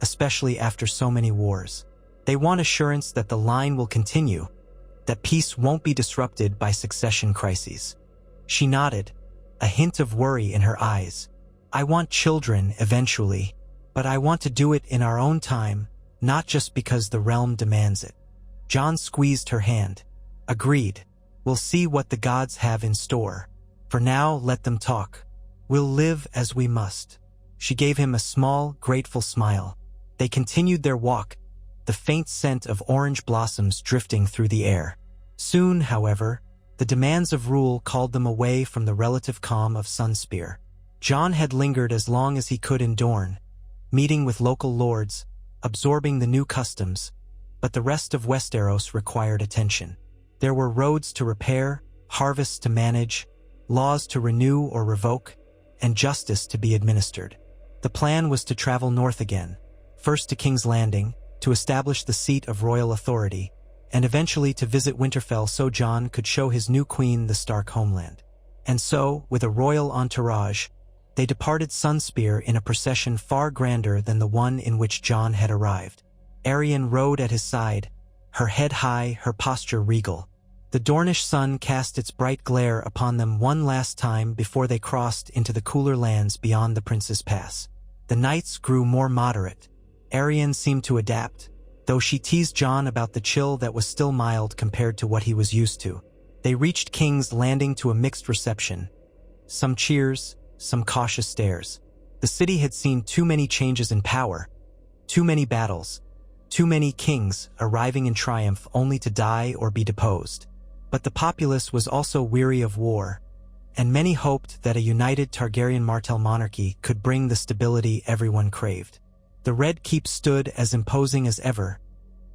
[SPEAKER 1] especially after so many wars. They want assurance that the line will continue, that peace won't be disrupted by succession crises." She nodded, a hint of worry in her eyes. "I want children eventually, but I want to do it in our own time, not just because the realm demands it." Jon squeezed her hand. "Agreed. We'll see what the gods have in store. For now, let them talk. We'll live as we must." She gave him a small, grateful smile. They continued their walk, the faint scent of orange blossoms drifting through the air. Soon, however, the demands of rule called them away from the relative calm of Sunspear. Jon had lingered as long as he could in Dorne, meeting with local lords, absorbing the new customs, but the rest of Westeros required attention. There were roads to repair, harvests to manage, laws to renew or revoke, and justice to be administered. The plan was to travel north again, first to King's Landing, to establish the seat of royal authority, and eventually to visit Winterfell so Jon could show his new queen the Stark homeland. And so, with a royal entourage, they departed Sunspear in a procession far grander than the one in which Jon had arrived. Arianne rode at his side, her head high, her posture regal. The Dornish sun cast its bright glare upon them one last time before they crossed into the cooler lands beyond the Prince's Pass. The nights grew more moderate. Arianne seemed to adapt, though she teased Jon about the chill that was still mild compared to what he was used to. They reached King's Landing to a mixed reception. Some cheers, some cautious stares. The city had seen too many changes in power, too many battles, too many kings arriving in triumph only to die or be deposed. But the populace was also weary of war, and many hoped that a united Targaryen Martell monarchy could bring the stability everyone craved. The Red Keep stood as imposing as ever,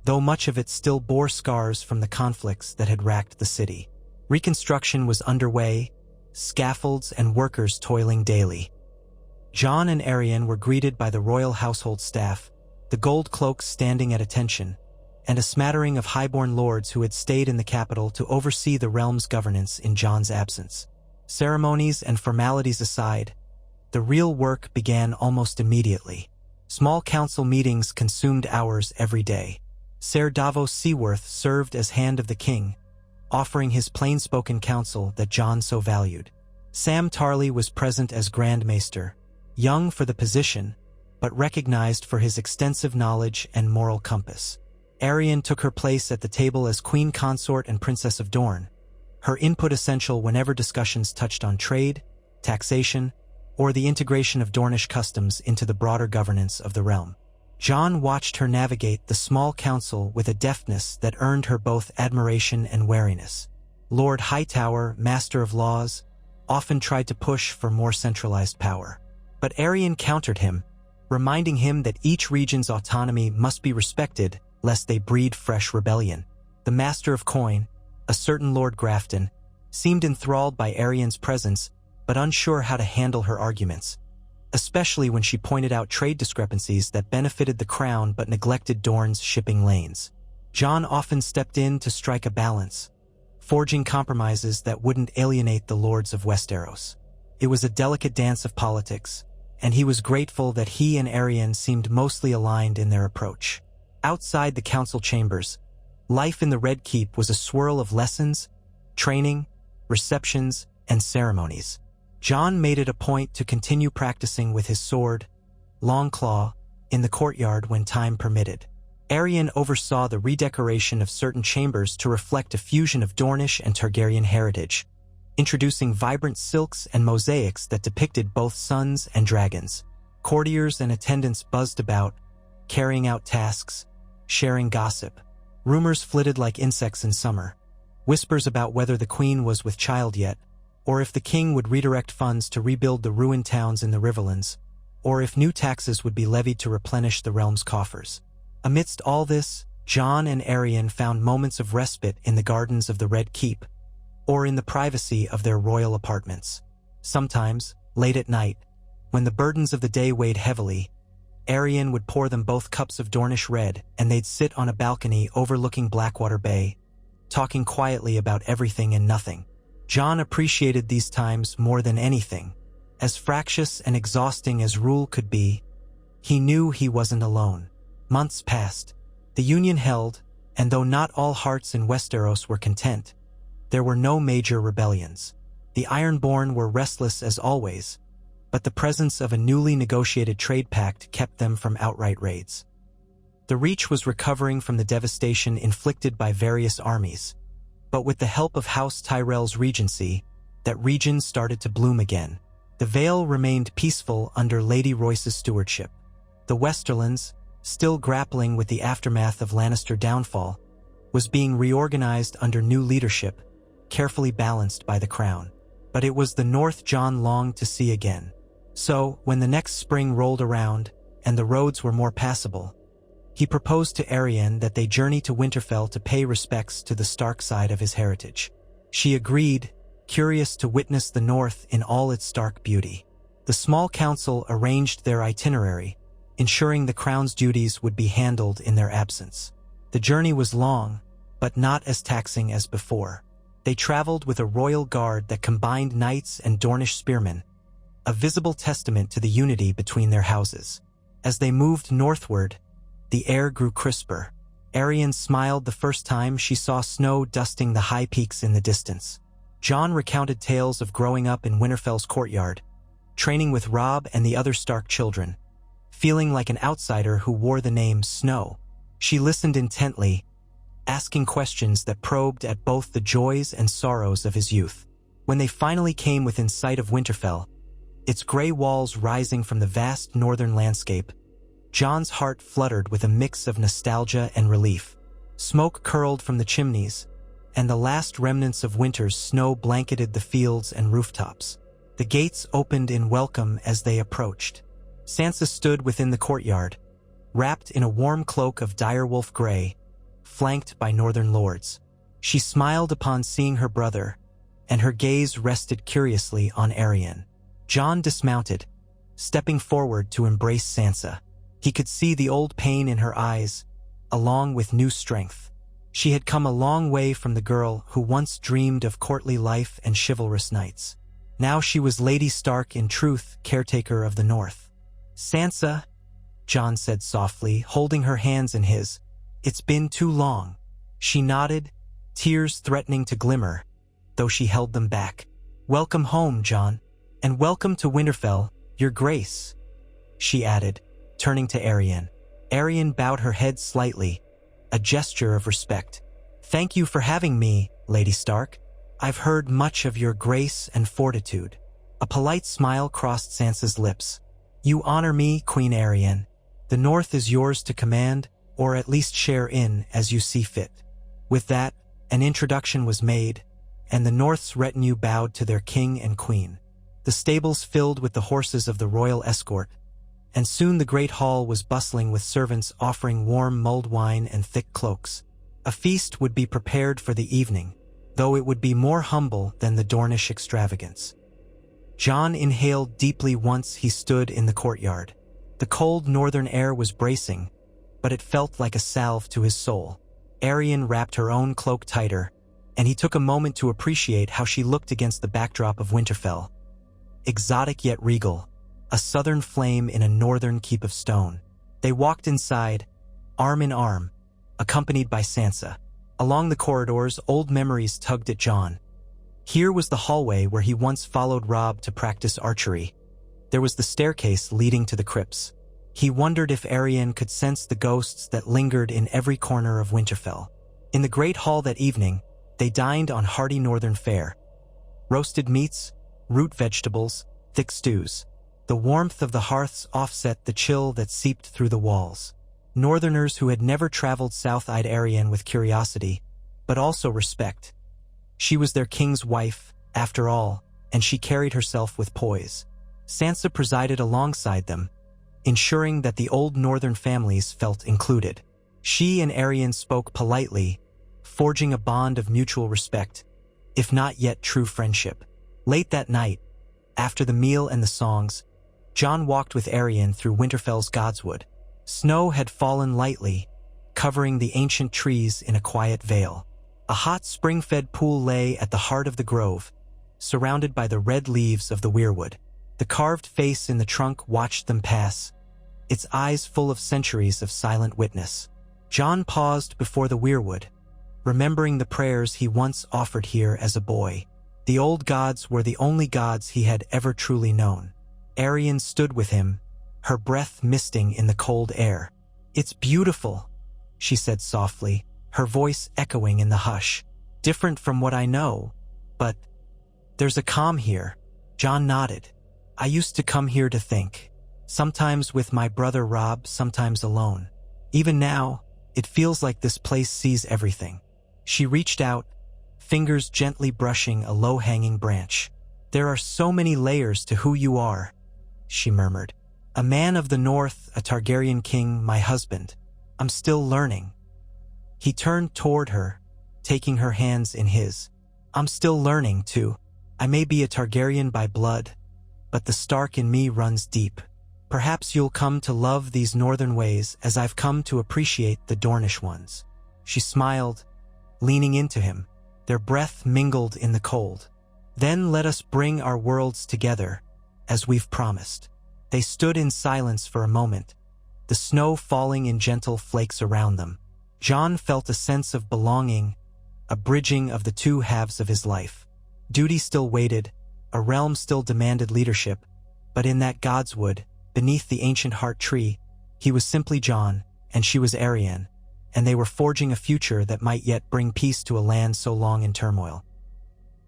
[SPEAKER 1] though much of it still bore scars from the conflicts that had racked the city. Reconstruction was underway, scaffolds and workers toiling daily. Jon and Arianne were greeted by the royal household staff, the gold cloaks standing at attention, and a smattering of highborn lords who had stayed in the capital to oversee the realm's governance in Jon's absence. Ceremonies and formalities aside, the real work began almost immediately. Small council meetings consumed hours every day. Ser Davos Seaworth served as Hand of the King, offering his plain-spoken counsel that Jon so valued. Sam Tarly was present as Grand Maester, young for the position, but recognized for his extensive knowledge and moral compass. Arianne took her place at the table as Queen Consort and Princess of Dorne, her input essential whenever discussions touched on trade, taxation, or the integration of Dornish customs into the broader governance of the realm. Jon watched her navigate the small council with a deftness that earned her both admiration and wariness. Lord Hightower, Master of Laws, often tried to push for more centralized power. But Arianne countered him, reminding him that each region's autonomy must be respected lest they breed fresh rebellion. The Master of Coin, a certain Lord Grafton, seemed enthralled by Arianne's presence but unsure how to handle her arguments, especially when she pointed out trade discrepancies that benefited the crown but neglected Dorne's shipping lanes. Jon often stepped in to strike a balance, forging compromises that wouldn't alienate the lords of Westeros. It was a delicate dance of politics, and he was grateful that he and Arianne seemed mostly aligned in their approach. Outside the council chambers, life in the Red Keep was a swirl of lessons, training, receptions, and ceremonies. Jon made it a point to continue practicing with his sword, Longclaw, in the courtyard when time permitted. Arianne oversaw the redecoration of certain chambers to reflect a fusion of Dornish and Targaryen heritage, introducing vibrant silks and mosaics that depicted both suns and dragons. Courtiers and attendants buzzed about, carrying out tasks, sharing gossip. Rumors flitted like insects in summer, whispers about whether the queen was with child yet, or if the king would redirect funds to rebuild the ruined towns in the Riverlands, or if new taxes would be levied to replenish the realm's coffers. Amidst all this, Jon and Arianne found moments of respite in the gardens of the Red Keep, or in the privacy of their royal apartments. Sometimes, late at night, when the burdens of the day weighed heavily, Arianne would pour them both cups of Dornish red, and they'd sit on a balcony overlooking Blackwater Bay, talking quietly about everything and nothing. Jon appreciated these times more than anything. As fractious and exhausting as rule could be, he knew he wasn't alone. Months passed. The Union held, and though not all hearts in Westeros were content, there were no major rebellions. The Ironborn were restless as always, but the presence of a newly negotiated trade pact kept them from outright raids. The Reach was recovering from the devastation inflicted by various armies, but with the help of House Tyrell's regency, that region started to bloom again. The Vale remained peaceful under Lady Royce's stewardship. The Westerlands, still grappling with the aftermath of Lannister downfall, was being reorganized under new leadership, carefully balanced by the crown. But it was the North Jon longed to see again. So, when the next spring rolled around and the roads were more passable, he proposed to Arianne that they journey to Winterfell to pay respects to the Stark side of his heritage. She agreed, curious to witness the North in all its stark beauty. The small council arranged their itinerary, ensuring the crown's duties would be handled in their absence. The journey was long, but not as taxing as before. They traveled with a royal guard that combined knights and Dornish spearmen, a visible testament to the unity between their houses. As they moved northward, the air grew crisper. Arianne smiled the first time she saw snow dusting the high peaks in the distance. Jon recounted tales of growing up in Winterfell's courtyard, training with Robb and the other Stark children, feeling like an outsider who wore the name Snow. She listened intently, asking questions that probed at both the joys and sorrows of his youth. When they finally came within sight of Winterfell, its gray walls rising from the vast northern landscape, Jon's heart fluttered with a mix of nostalgia and relief. Smoke curled from the chimneys, and the last remnants of winter's snow blanketed the fields and rooftops. The gates opened in welcome as they approached. Sansa stood within the courtyard, wrapped in a warm cloak of direwolf gray, flanked by northern lords. She smiled upon seeing her brother, and her gaze rested curiously on Arianne. Jon dismounted, stepping forward to embrace Sansa. He could see the old pain in her eyes, along with new strength. She had come a long way from the girl who once dreamed of courtly life and chivalrous knights. Now she was Lady Stark in truth, caretaker of the North. "Sansa," Jon said softly, holding her hands in his, "it's been too long." She nodded, tears threatening to glimmer, though she held them back. "Welcome home, Jon. And welcome to Winterfell, Your Grace," she added, turning to Arianne. Arianne bowed her head slightly, a gesture of respect. "Thank you for having me, Lady Stark. I've heard much of your grace and fortitude." A polite smile crossed Sansa's lips. "You honor me, Queen Arianne. The North is yours to command, or at least share in as you see fit." With that, an introduction was made, and the North's retinue bowed to their king and queen. The stables filled with the horses of the royal escort, and soon the great hall was bustling with servants offering warm mulled wine and thick cloaks. A feast would be prepared for the evening, though it would be more humble than the Dornish extravagance. Jon inhaled deeply once he stood in the courtyard. The cold northern air was bracing, but it felt like a salve to his soul. Arianne wrapped her own cloak tighter, and he took a moment to appreciate how she looked against the backdrop of Winterfell. Exotic yet regal, a southern flame in a northern keep of stone. They walked inside, arm in arm, accompanied by Sansa. Along the corridors, old memories tugged at Jon. Here was the hallway where he once followed Robb to practice archery. There was the staircase leading to the crypts. He wondered if Arianne could sense the ghosts that lingered in every corner of Winterfell. In the great hall that evening, they dined on hearty northern fare. Roasted meats, root vegetables, thick stews. The warmth of the hearths offset the chill that seeped through the walls. Northerners who had never traveled south eyed Arianne with curiosity, but also respect. She was their king's wife, after all, and she carried herself with poise. Sansa presided alongside them, ensuring that the old northern families felt included. She and Arianne spoke politely, forging a bond of mutual respect, if not yet true friendship. Late that night, after the meal and the songs, Jon walked with Arianne through Winterfell's Godswood. Snow had fallen lightly, covering the ancient trees in a quiet veil. A hot spring-fed pool lay at the heart of the grove, surrounded by the red leaves of the weirwood. The carved face in the trunk watched them pass, its eyes full of centuries of silent witness. Jon paused before the weirwood, remembering the prayers he once offered here as a boy. The old gods were the only gods he had ever truly known. Arianne stood with him, her breath misting in the cold air. "It's beautiful," she said softly, her voice echoing in the hush. "Different from what I know, but there's a calm here." Jon nodded. "I used to come here to think, sometimes with my brother Robb, sometimes alone. Even now, it feels like this place sees everything." She reached out, fingers gently brushing a low-hanging branch. "There are so many layers to who you are," she murmured. "A man of the North, a Targaryen king, my husband. I'm still learning." He turned toward her, taking her hands in his. "I'm still learning, too. I may be a Targaryen by blood, but the Stark in me runs deep. Perhaps you'll come to love these northern ways as I've come to appreciate the Dornish ones." She smiled, leaning into him, their breath mingled in the cold. "Then let us bring our worlds together, as we've promised." They stood in silence for a moment, the snow falling in gentle flakes around them. Jon felt a sense of belonging, a bridging of the two halves of his life. Duty still waited, a realm still demanded leadership, but in that Godswood, beneath the ancient heart tree, he was simply Jon, and she was Arianne, and they were forging a future that might yet bring peace to a land so long in turmoil.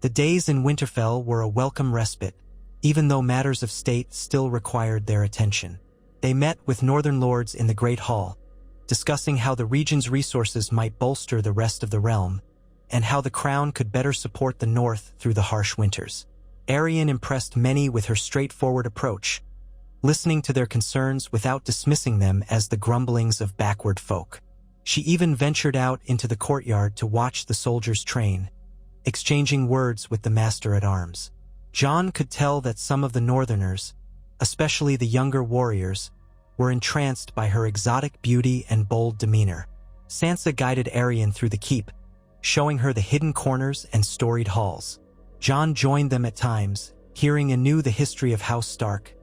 [SPEAKER 1] The days in Winterfell were a welcome respite, even though matters of state still required their attention. They met with northern lords in the Great Hall, discussing how the region's resources might bolster the rest of the realm, and how the crown could better support the north through the harsh winters. Arianne impressed many with her straightforward approach, listening to their concerns without dismissing them as the grumblings of backward folk. She even ventured out into the courtyard to watch the soldiers train, exchanging words with the master-at-arms. Jon could tell that some of the northerners, especially the younger warriors, were entranced by her exotic beauty and bold demeanor. Sansa guided Arianne through the keep, showing her the hidden corners and storied halls. Jon joined them at times, hearing anew the history of House Stark,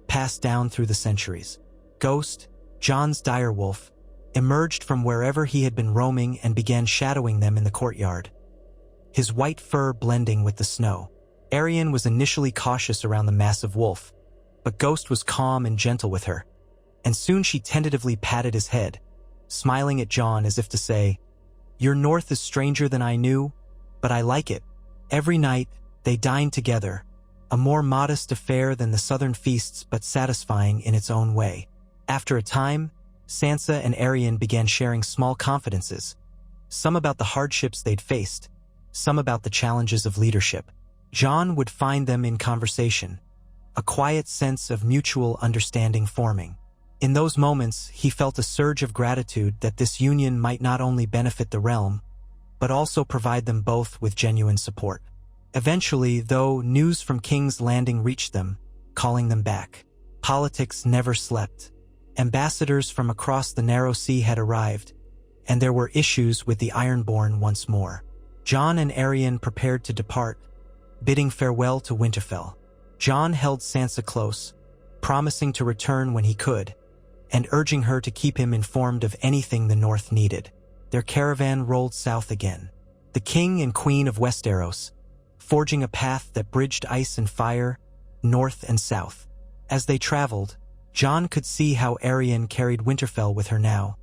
[SPEAKER 1] passed down through the centuries. Ghost, Jon's direwolf, emerged from wherever he had been roaming and began shadowing them in the courtyard, his white fur blending with the snow. Arianne was initially cautious around the massive wolf, but Ghost was calm and gentle with her, and soon she tentatively patted his head, smiling at Jon as if to say, "Your north is stranger than I knew, but I like it." Every night, they dined together, a more modest affair than the southern feasts but satisfying in its own way. After a time, Sansa and Arianne began sharing small confidences, some about the hardships they'd faced, some about the challenges of leadership. Jon would find them in conversation, a quiet sense of mutual understanding forming. In those moments, he felt a surge of gratitude that this union might not only benefit the realm, but also provide them both with genuine support. Eventually, though, news from King's Landing reached them, calling them back. Politics never slept. Ambassadors from across the narrow sea had arrived, and there were issues with the Ironborn once more. Jon and Arianne prepared to depart, bidding farewell to Winterfell. Jon held Sansa close, promising to return when he could, and urging her to keep him informed of anything the North needed. Their caravan rolled south again, the king and queen of Westeros, forging a path that bridged ice and fire, north and south. As they traveled, Jon could see how Arianne carried Winterfell with her now,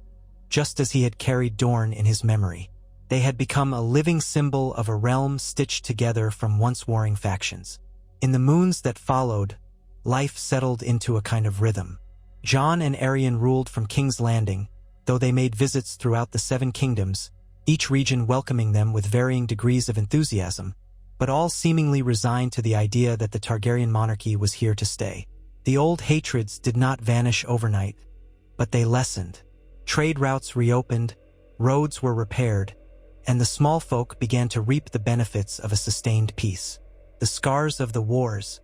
[SPEAKER 1] just as he had carried Dorne in his memory. They had become a living symbol of a realm stitched together from once warring factions. In the moons that followed, life settled into a kind of rhythm. Jon and Arianne ruled from King's Landing, though they made visits throughout the Seven Kingdoms, each region welcoming them with varying degrees of enthusiasm, but all seemingly resigned to the idea that the Targaryen monarchy was here to stay. The old hatreds did not vanish overnight, but they lessened. Trade routes reopened, roads were repaired, and the small folk began to reap the benefits of a sustained peace. The scars of the wars,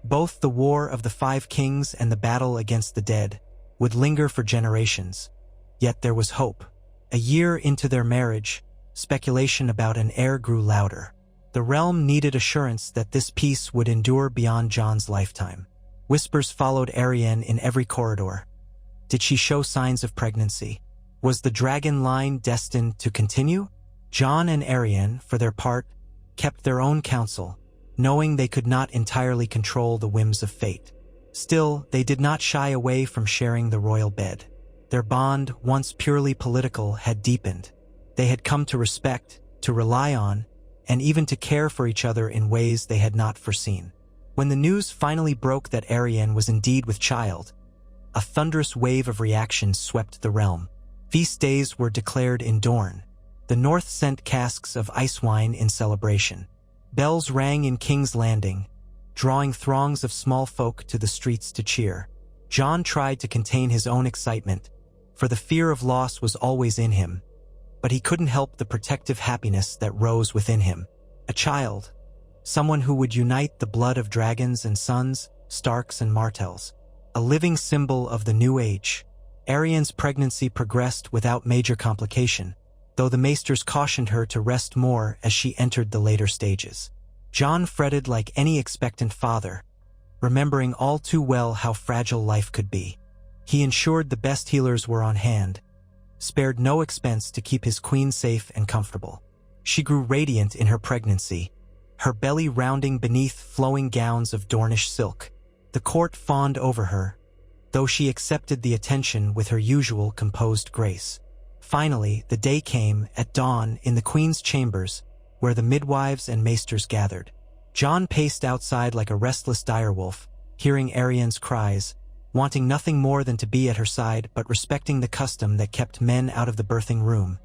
[SPEAKER 1] both the War of the Five Kings and the battle against the dead, would linger for generations. Yet there was hope. A year into their marriage, speculation about an heir grew louder. The realm needed assurance that this peace would endure beyond Jon's lifetime. Whispers followed Arianne in every corridor. Did she show signs of pregnancy? Was the dragon line destined to continue? Jon and Arianne, for their part, kept their own counsel, knowing they could not entirely control the whims of fate. Still, they did not shy away from sharing the royal bed. Their bond, once purely political, had deepened. They had come to respect, to rely on, and even to care for each other in ways they had not foreseen. When the news finally broke that Arianne was indeed with child, a thunderous wave of reaction swept the realm. Feast days were declared in Dorne. The North sent casks of ice wine in celebration. Bells rang in King's Landing, drawing throngs of small folk to the streets to cheer. Jon tried to contain his own excitement, for the fear of loss was always in him, but he couldn't help the protective happiness that rose within him. A child, someone who would unite the blood of dragons and suns, Starks and Martells, a living symbol of the new age. Arianne's pregnancy progressed without major complication, though the maesters cautioned her to rest more as she entered the later stages. Jon fretted like any expectant father, remembering all too well how fragile life could be. He ensured the best healers were on hand, spared no expense to keep his queen safe and comfortable. She grew radiant in her pregnancy, her belly rounding beneath flowing gowns of Dornish silk. The court fawned over her, though she accepted the attention with her usual composed grace. Finally, the day came, at dawn, in the queen's chambers, where the midwives and maesters gathered. Jon paced outside like a restless direwolf, hearing Arianne's cries, wanting nothing more than to be at her side but respecting the custom that kept men out of the birthing room,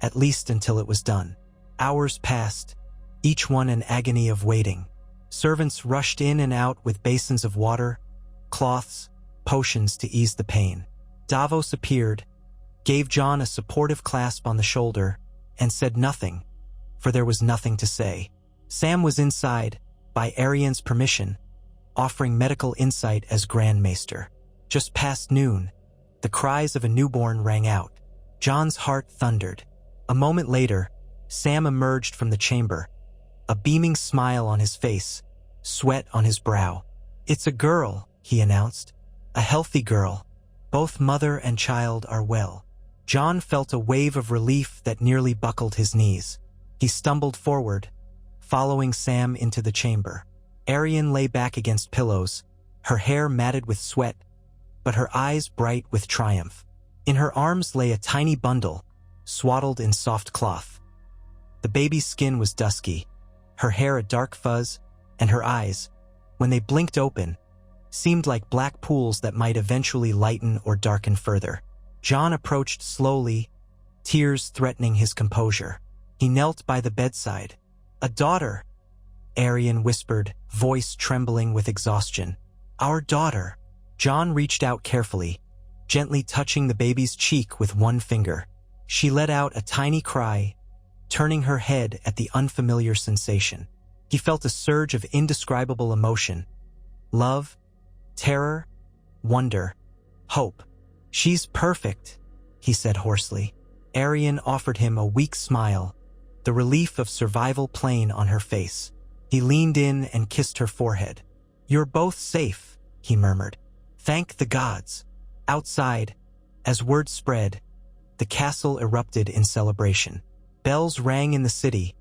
[SPEAKER 1] at least until it was done. Hours passed, each one an agony of waiting. Servants rushed in and out with basins of water, cloths, potions to ease the pain. Davos appeared, gave Jon a supportive clasp on the shoulder, and said nothing, for there was nothing to say. Sam was inside, by Arianne's permission, offering medical insight as Grand Maester. Just past noon, the cries of a newborn rang out. Jon's heart thundered. A moment later, Sam emerged from the chamber, a beaming smile on his face, sweat on his brow. "It's a girl," he announced. "A healthy girl. Both mother and child are well." Jon felt a wave of relief that nearly buckled his knees. He stumbled forward, following Sam into the chamber. Arianne lay back against pillows, her hair matted with sweat, but her eyes bright with triumph. In her arms lay a tiny bundle, swaddled in soft cloth. The baby's skin was dusky, her hair a dark fuzz, and her eyes, when they blinked open, seemed like black pools that might eventually lighten or darken further. Jon approached slowly, tears threatening his composure. He knelt by the bedside. "A daughter," Arianne whispered, voice trembling with exhaustion. "Our daughter." Jon reached out carefully, gently touching the baby's cheek with one finger. She let out a tiny cry, turning her head at the unfamiliar sensation. He felt a surge of indescribable emotion. Love, terror, wonder, hope. "She's perfect," he said hoarsely. Arianne offered him a weak smile, the relief of survival plain on her face. He leaned in and kissed her forehead. "You're both safe," he murmured. "Thank the gods." Outside, as word spread, the castle erupted in celebration. Bells rang in the city,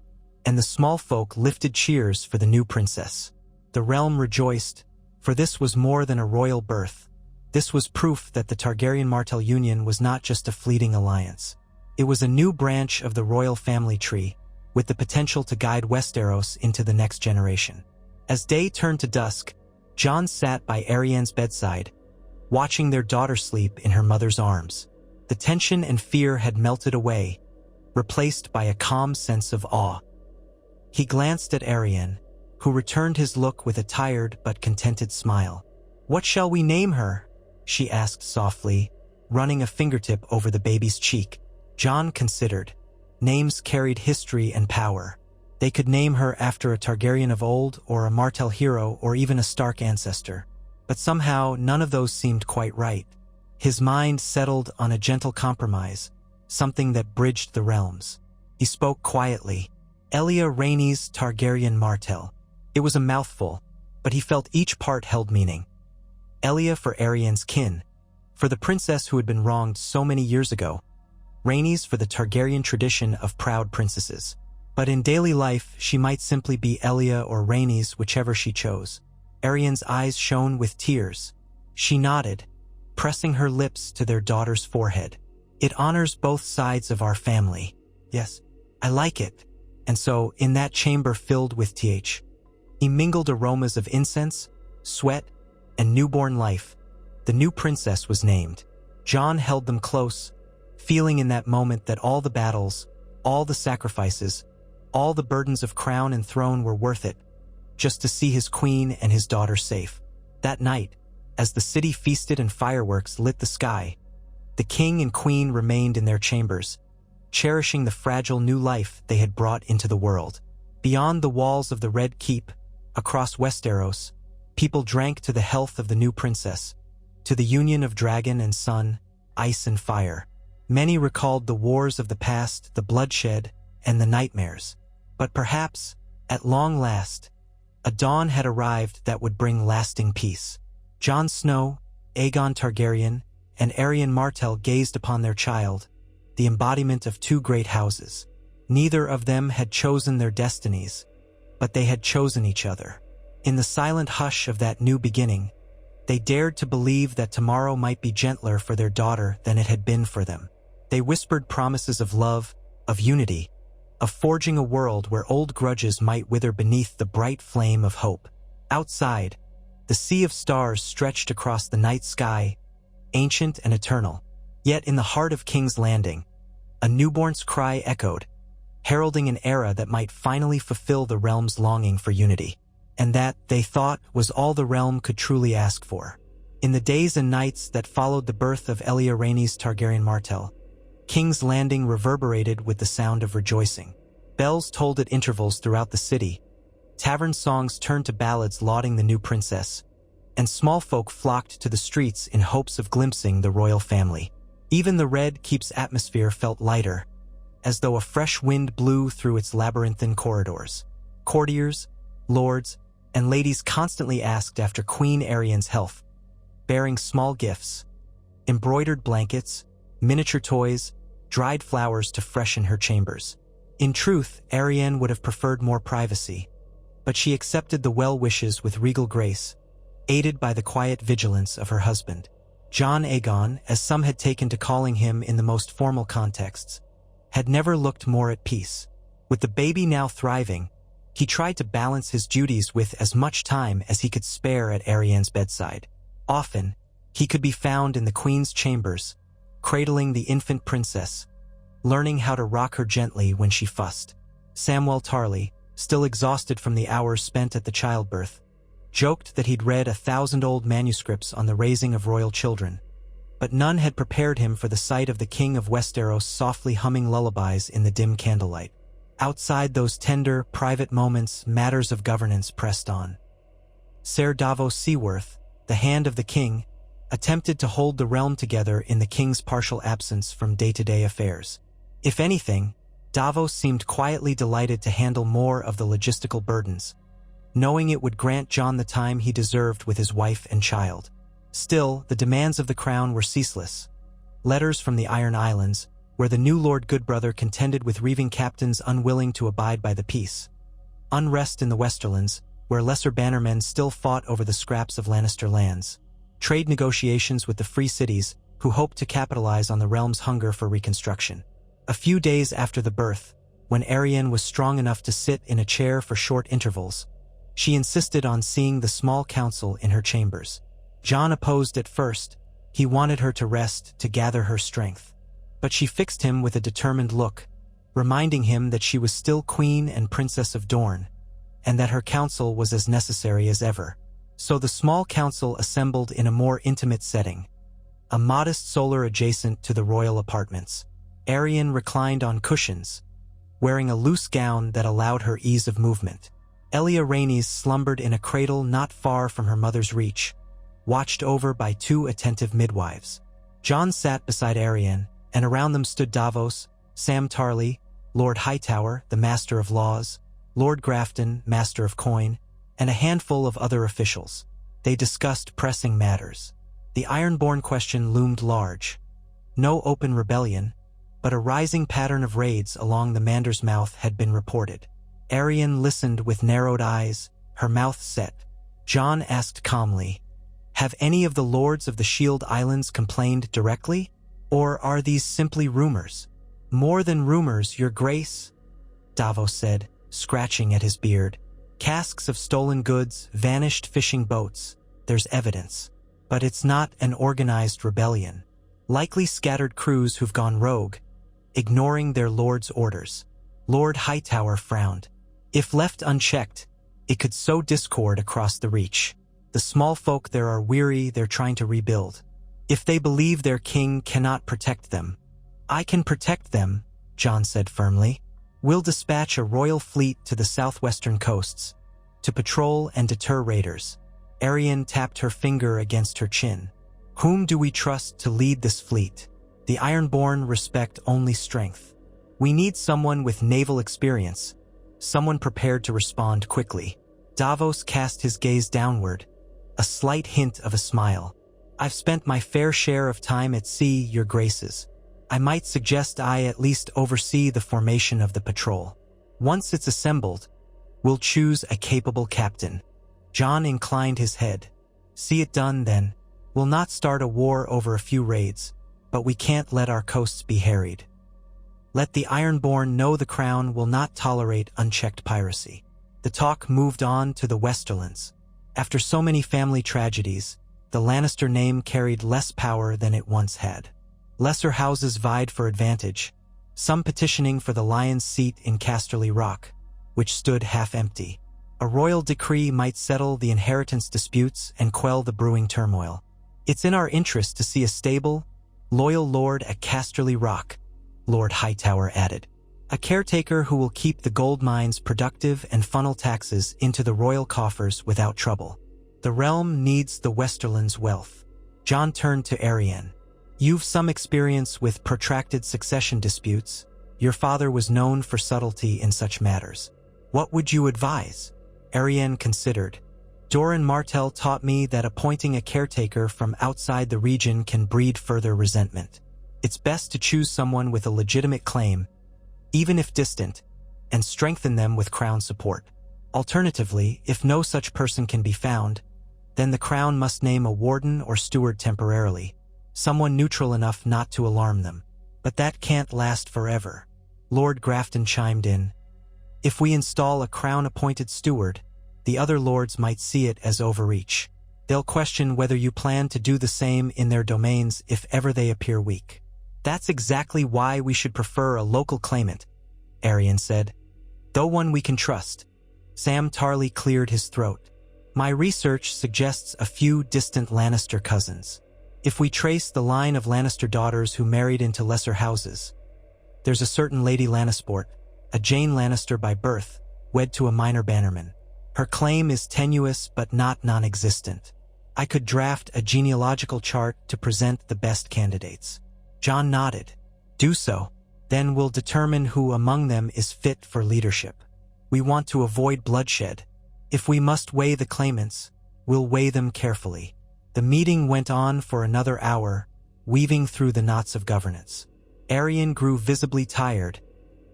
[SPEAKER 1] and the small folk lifted cheers for the new princess. The realm rejoiced, for this was more than a royal birth. This was proof that the Targaryen-Martell union was not just a fleeting alliance. It was a new branch of the royal family tree, with the potential to guide Westeros into the next generation. As day turned to dusk, Jon sat by Arianne's bedside, watching their daughter sleep in her mother's arms. The tension and fear had melted away, replaced by a calm sense of awe. He glanced at Arianne, who returned his look with a tired but contented smile. "What shall we name her?" she asked softly, running a fingertip over the baby's cheek. Jon considered. Names carried history and power. They could name her after a Targaryen of old, or a Martell hero, or even a Stark ancestor. But somehow none of those seemed quite right. His mind settled on a gentle compromise, something that bridged the realms. He spoke quietly. Elia Rhaenys Targaryen Martell. It was a mouthful, but he felt each part held meaning. Elia for Arianne's kin, for the princess who had been wronged so many years ago. Rhaenys for the Targaryen tradition of proud princesses. But in daily life, she might simply be Elia or Rhaenys, whichever she chose. Arianne's eyes shone with tears. She nodded, pressing her lips to their daughter's forehead. "It honors both sides of our family. Yes, I like it." And so, in that chamber filled with he mingled aromas of incense, sweat, and newborn life. The new princess was named. Jon held them close, feeling in that moment that all the battles, all the sacrifices, all the burdens of crown and throne were worth it, just to see his queen and his daughter safe. That night, as the city feasted and fireworks lit the sky, the king and queen remained in their chambers, cherishing the fragile new life they had brought into the world. Beyond the walls of the Red Keep, across Westeros, people drank to the health of the new princess, to the union of dragon and sun, ice and fire. Many recalled the wars of the past, the bloodshed, and the nightmares. But perhaps, at long last, a dawn had arrived that would bring lasting peace. Jon Snow, Aegon Targaryen, and Arianne Martell gazed upon their child, the embodiment of two great houses. Neither of them had chosen their destinies, but they had chosen each other. In the silent hush of that new beginning, They dared to believe that tomorrow might be gentler for their daughter than it had been for them. They whispered promises of love, of unity, of forging a world where old grudges might wither beneath the bright flame of hope. Outside, the sea of stars stretched across the night sky, ancient and eternal. Yet in the heart of King's Landing, a newborn's cry echoed, heralding an era that might finally fulfill the realm's longing for unity. And that, they thought, was all the realm could truly ask for. In the days and nights that followed the birth of Elia Rhaenys Targaryen Martell, King's Landing reverberated with the sound of rejoicing. Bells tolled at intervals throughout the city, tavern songs turned to ballads lauding the new princess, and small folk flocked to the streets in hopes of glimpsing the royal family. Even the Red Keep's atmosphere felt lighter, as though a fresh wind blew through its labyrinthine corridors. Courtiers, lords, and ladies constantly asked after Queen Arianne's health, bearing small gifts, embroidered blankets, miniature toys, dried flowers to freshen her chambers. In truth, Arianne would have preferred more privacy, but she accepted the well-wishes with regal grace, aided by the quiet vigilance of her husband. Jon Aegon, as some had taken to calling him in the most formal contexts, had never looked more at peace. With the baby now thriving, he tried to balance his duties with as much time as he could spare at Arianne's bedside. Often, he could be found in the queen's chambers, cradling the infant princess, learning how to rock her gently when she fussed. Samwell Tarly, still exhausted from the hours spent at the childbirth, joked that he'd read 1,000 old manuscripts on the raising of royal children, but none had prepared him for the sight of the King of Westeros softly humming lullabies in the dim candlelight. Outside those tender, private moments, matters of governance pressed on. Ser Davos Seaworth, the hand of the king, attempted to hold the realm together in the king's partial absence from day-to-day affairs. If anything, Davos seemed quietly delighted to handle more of the logistical burdens, knowing it would grant Jon the time he deserved with his wife and child. Still, the demands of the crown were ceaseless. Letters from the Iron Islands, where the new Lord Goodbrother contended with reaving captains unwilling to abide by the peace. Unrest in the Westerlands, where lesser bannermen still fought over the scraps of Lannister lands. Trade negotiations with the Free Cities, who hoped to capitalize on the realm's hunger for reconstruction. A few days after the birth, when Arianne was strong enough to sit in a chair for short intervals, she insisted on seeing the small council in her chambers. Jon opposed at first. He wanted her to rest, to gather her strength. But she fixed him with a determined look, reminding him that she was still Queen and Princess of Dorne, and that her council was as necessary as ever. So the small council assembled in a more intimate setting, a modest solar adjacent to the royal apartments. Arianne reclined on cushions, wearing a loose gown that allowed her ease of movement. Elia Rhaenys slumbered in a cradle not far from her mother's reach, watched over by 2 attentive midwives. Jon sat beside Arianne, and around them stood Davos, Sam Tarly, Lord Hightower, the Master of Laws, Lord Grafton, Master of Coin, and a handful of other officials. They discussed pressing matters. The Ironborn question loomed large. No open rebellion, but a rising pattern of raids along the Mander's Mouth had been reported. Arianne listened with narrowed eyes, her mouth set. Jon asked calmly, "Have any of the lords of the Shield Islands complained directly? Or are these simply rumors?" "More than rumors, Your Grace," Davos said, scratching at his beard. "Casks of stolen goods, vanished fishing boats. There's evidence. But it's not an organized rebellion. Likely scattered crews who've gone rogue, ignoring their lord's orders." Lord Hightower frowned. "If left unchecked, it could sow discord across the Reach. The small folk there are weary, they're trying to rebuild. If they believe their king cannot protect them." "I can protect them," Jon said firmly. "We'll dispatch a royal fleet to the southwestern coasts, to patrol and deter raiders." Arianne tapped her finger against her chin. "Whom do we trust to lead this fleet? The Ironborn respect only strength. We need someone with naval experience, someone prepared to respond quickly." Davos cast his gaze downward, a slight hint of a smile. "I've spent my fair share of time at sea, Your Graces. I might suggest I at least oversee the formation of the patrol. Once it's assembled, we'll choose a capable captain." Jon inclined his head. See it done, then. We'll not start a war over a few raids, but we can't let our coasts be harried. Let the Ironborn know the crown will not tolerate unchecked piracy. The talk moved on to the Westerlands. After so many family tragedies, the Lannister name carried less power than it once had. Lesser houses vied for advantage, some petitioning for the Lion's seat in Casterly Rock, which stood half empty. A royal decree might settle the inheritance disputes and quell the brewing turmoil. It's in our interest to see a stable, loyal lord at Casterly Rock, Lord Hightower added. A caretaker who will keep the gold mines productive and funnel taxes into the royal coffers without trouble. The realm needs the Westerlands' wealth. Jon turned to Arianne. You've some experience with protracted succession disputes. Your father was known for subtlety in such matters. What would you advise? Arianne considered. Dorne Martell taught me that appointing a caretaker from outside the region can breed further resentment. It's best to choose someone with a legitimate claim, even if distant, and strengthen them with crown support. Alternatively, if no such person can be found, then the crown must name a warden or steward temporarily, someone neutral enough not to alarm them. But that can't last forever. Lord Grafton chimed in. If we install a crown-appointed steward, the other lords might see it as overreach. They'll question whether you plan to do the same in their domains if ever they appear weak. That's exactly why we should prefer a local claimant, Arianne said. Though one we can trust. Sam Tarly cleared his throat. My research suggests a few distant Lannister cousins. If we trace the line of Lannister daughters who married into lesser houses, there's a certain Lady Lannisport, a Jane Lannister by birth, wed to a minor bannerman. Her claim is tenuous but not non-existent. I could draft a genealogical chart to present the best candidates. Jon nodded. Do so. Then we'll determine who among them is fit for leadership. We want to avoid bloodshed. If we must weigh the claimants, we'll weigh them carefully. The meeting went on for another hour, weaving through the knots of governance. Arianne grew visibly tired,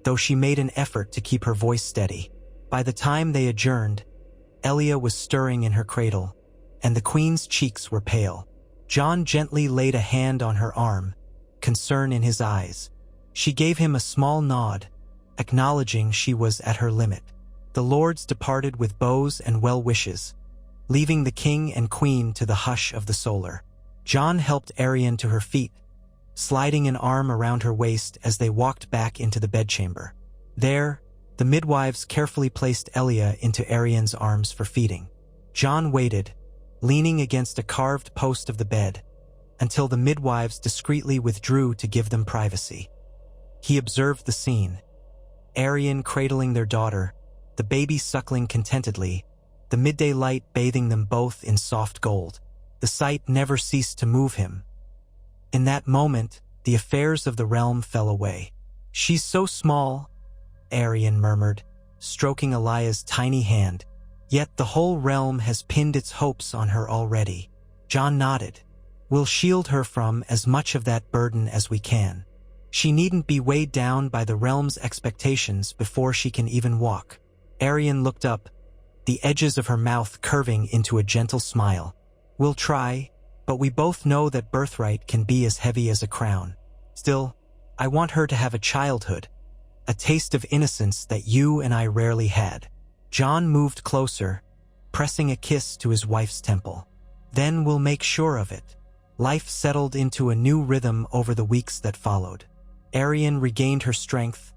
[SPEAKER 1] though she made an effort to keep her voice steady. By the time they adjourned, Elia was stirring in her cradle, and the queen's cheeks were pale. Jon gently laid a hand on her arm, concern in his eyes. She gave him a small nod, acknowledging she was at her limit. The lords departed with bows and well wishes, leaving the king and queen to the hush of the solar. Jon helped Arianne to her feet, sliding an arm around her waist as they walked back into the bedchamber. There, the midwives carefully placed Elia into Arianne's arms for feeding. Jon waited, leaning against a carved post of the bed, until the midwives discreetly withdrew to give them privacy. He observed the scene. Arianne cradling their daughter, the baby suckling contentedly, the midday light bathing them both in soft gold. The sight never ceased to move him. In that moment, the affairs of the realm fell away. She's so small, Arianne murmured, stroking Elia's tiny hand. Yet the whole realm has pinned its hopes on her already. Jon nodded. We'll shield her from as much of that burden as we can. She needn't be weighed down by the realm's expectations before she can even walk. Arianne looked up, the edges of her mouth curving into a gentle smile. We'll try, but we both know that birthright can be as heavy as a crown. Still, I want her to have a childhood, a taste of innocence that you and I rarely had. Jon moved closer, pressing a kiss to his wife's temple. Then we'll make sure of it. Life settled into a new rhythm over the weeks that followed. Arianne regained her strength,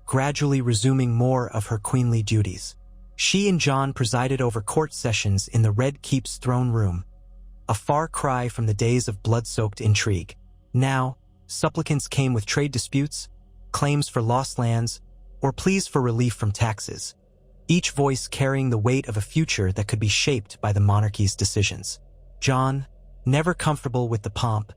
[SPEAKER 1] gradually resuming more of her queenly duties. She and Jon presided over court sessions in the Red Keep's throne room, a far cry from the days of blood-soaked intrigue. Now, supplicants came with trade disputes, claims for lost lands, or pleas for relief from taxes, each voice carrying the weight of a future that could be shaped by the monarchy's decisions. Jon, never comfortable with the pomp,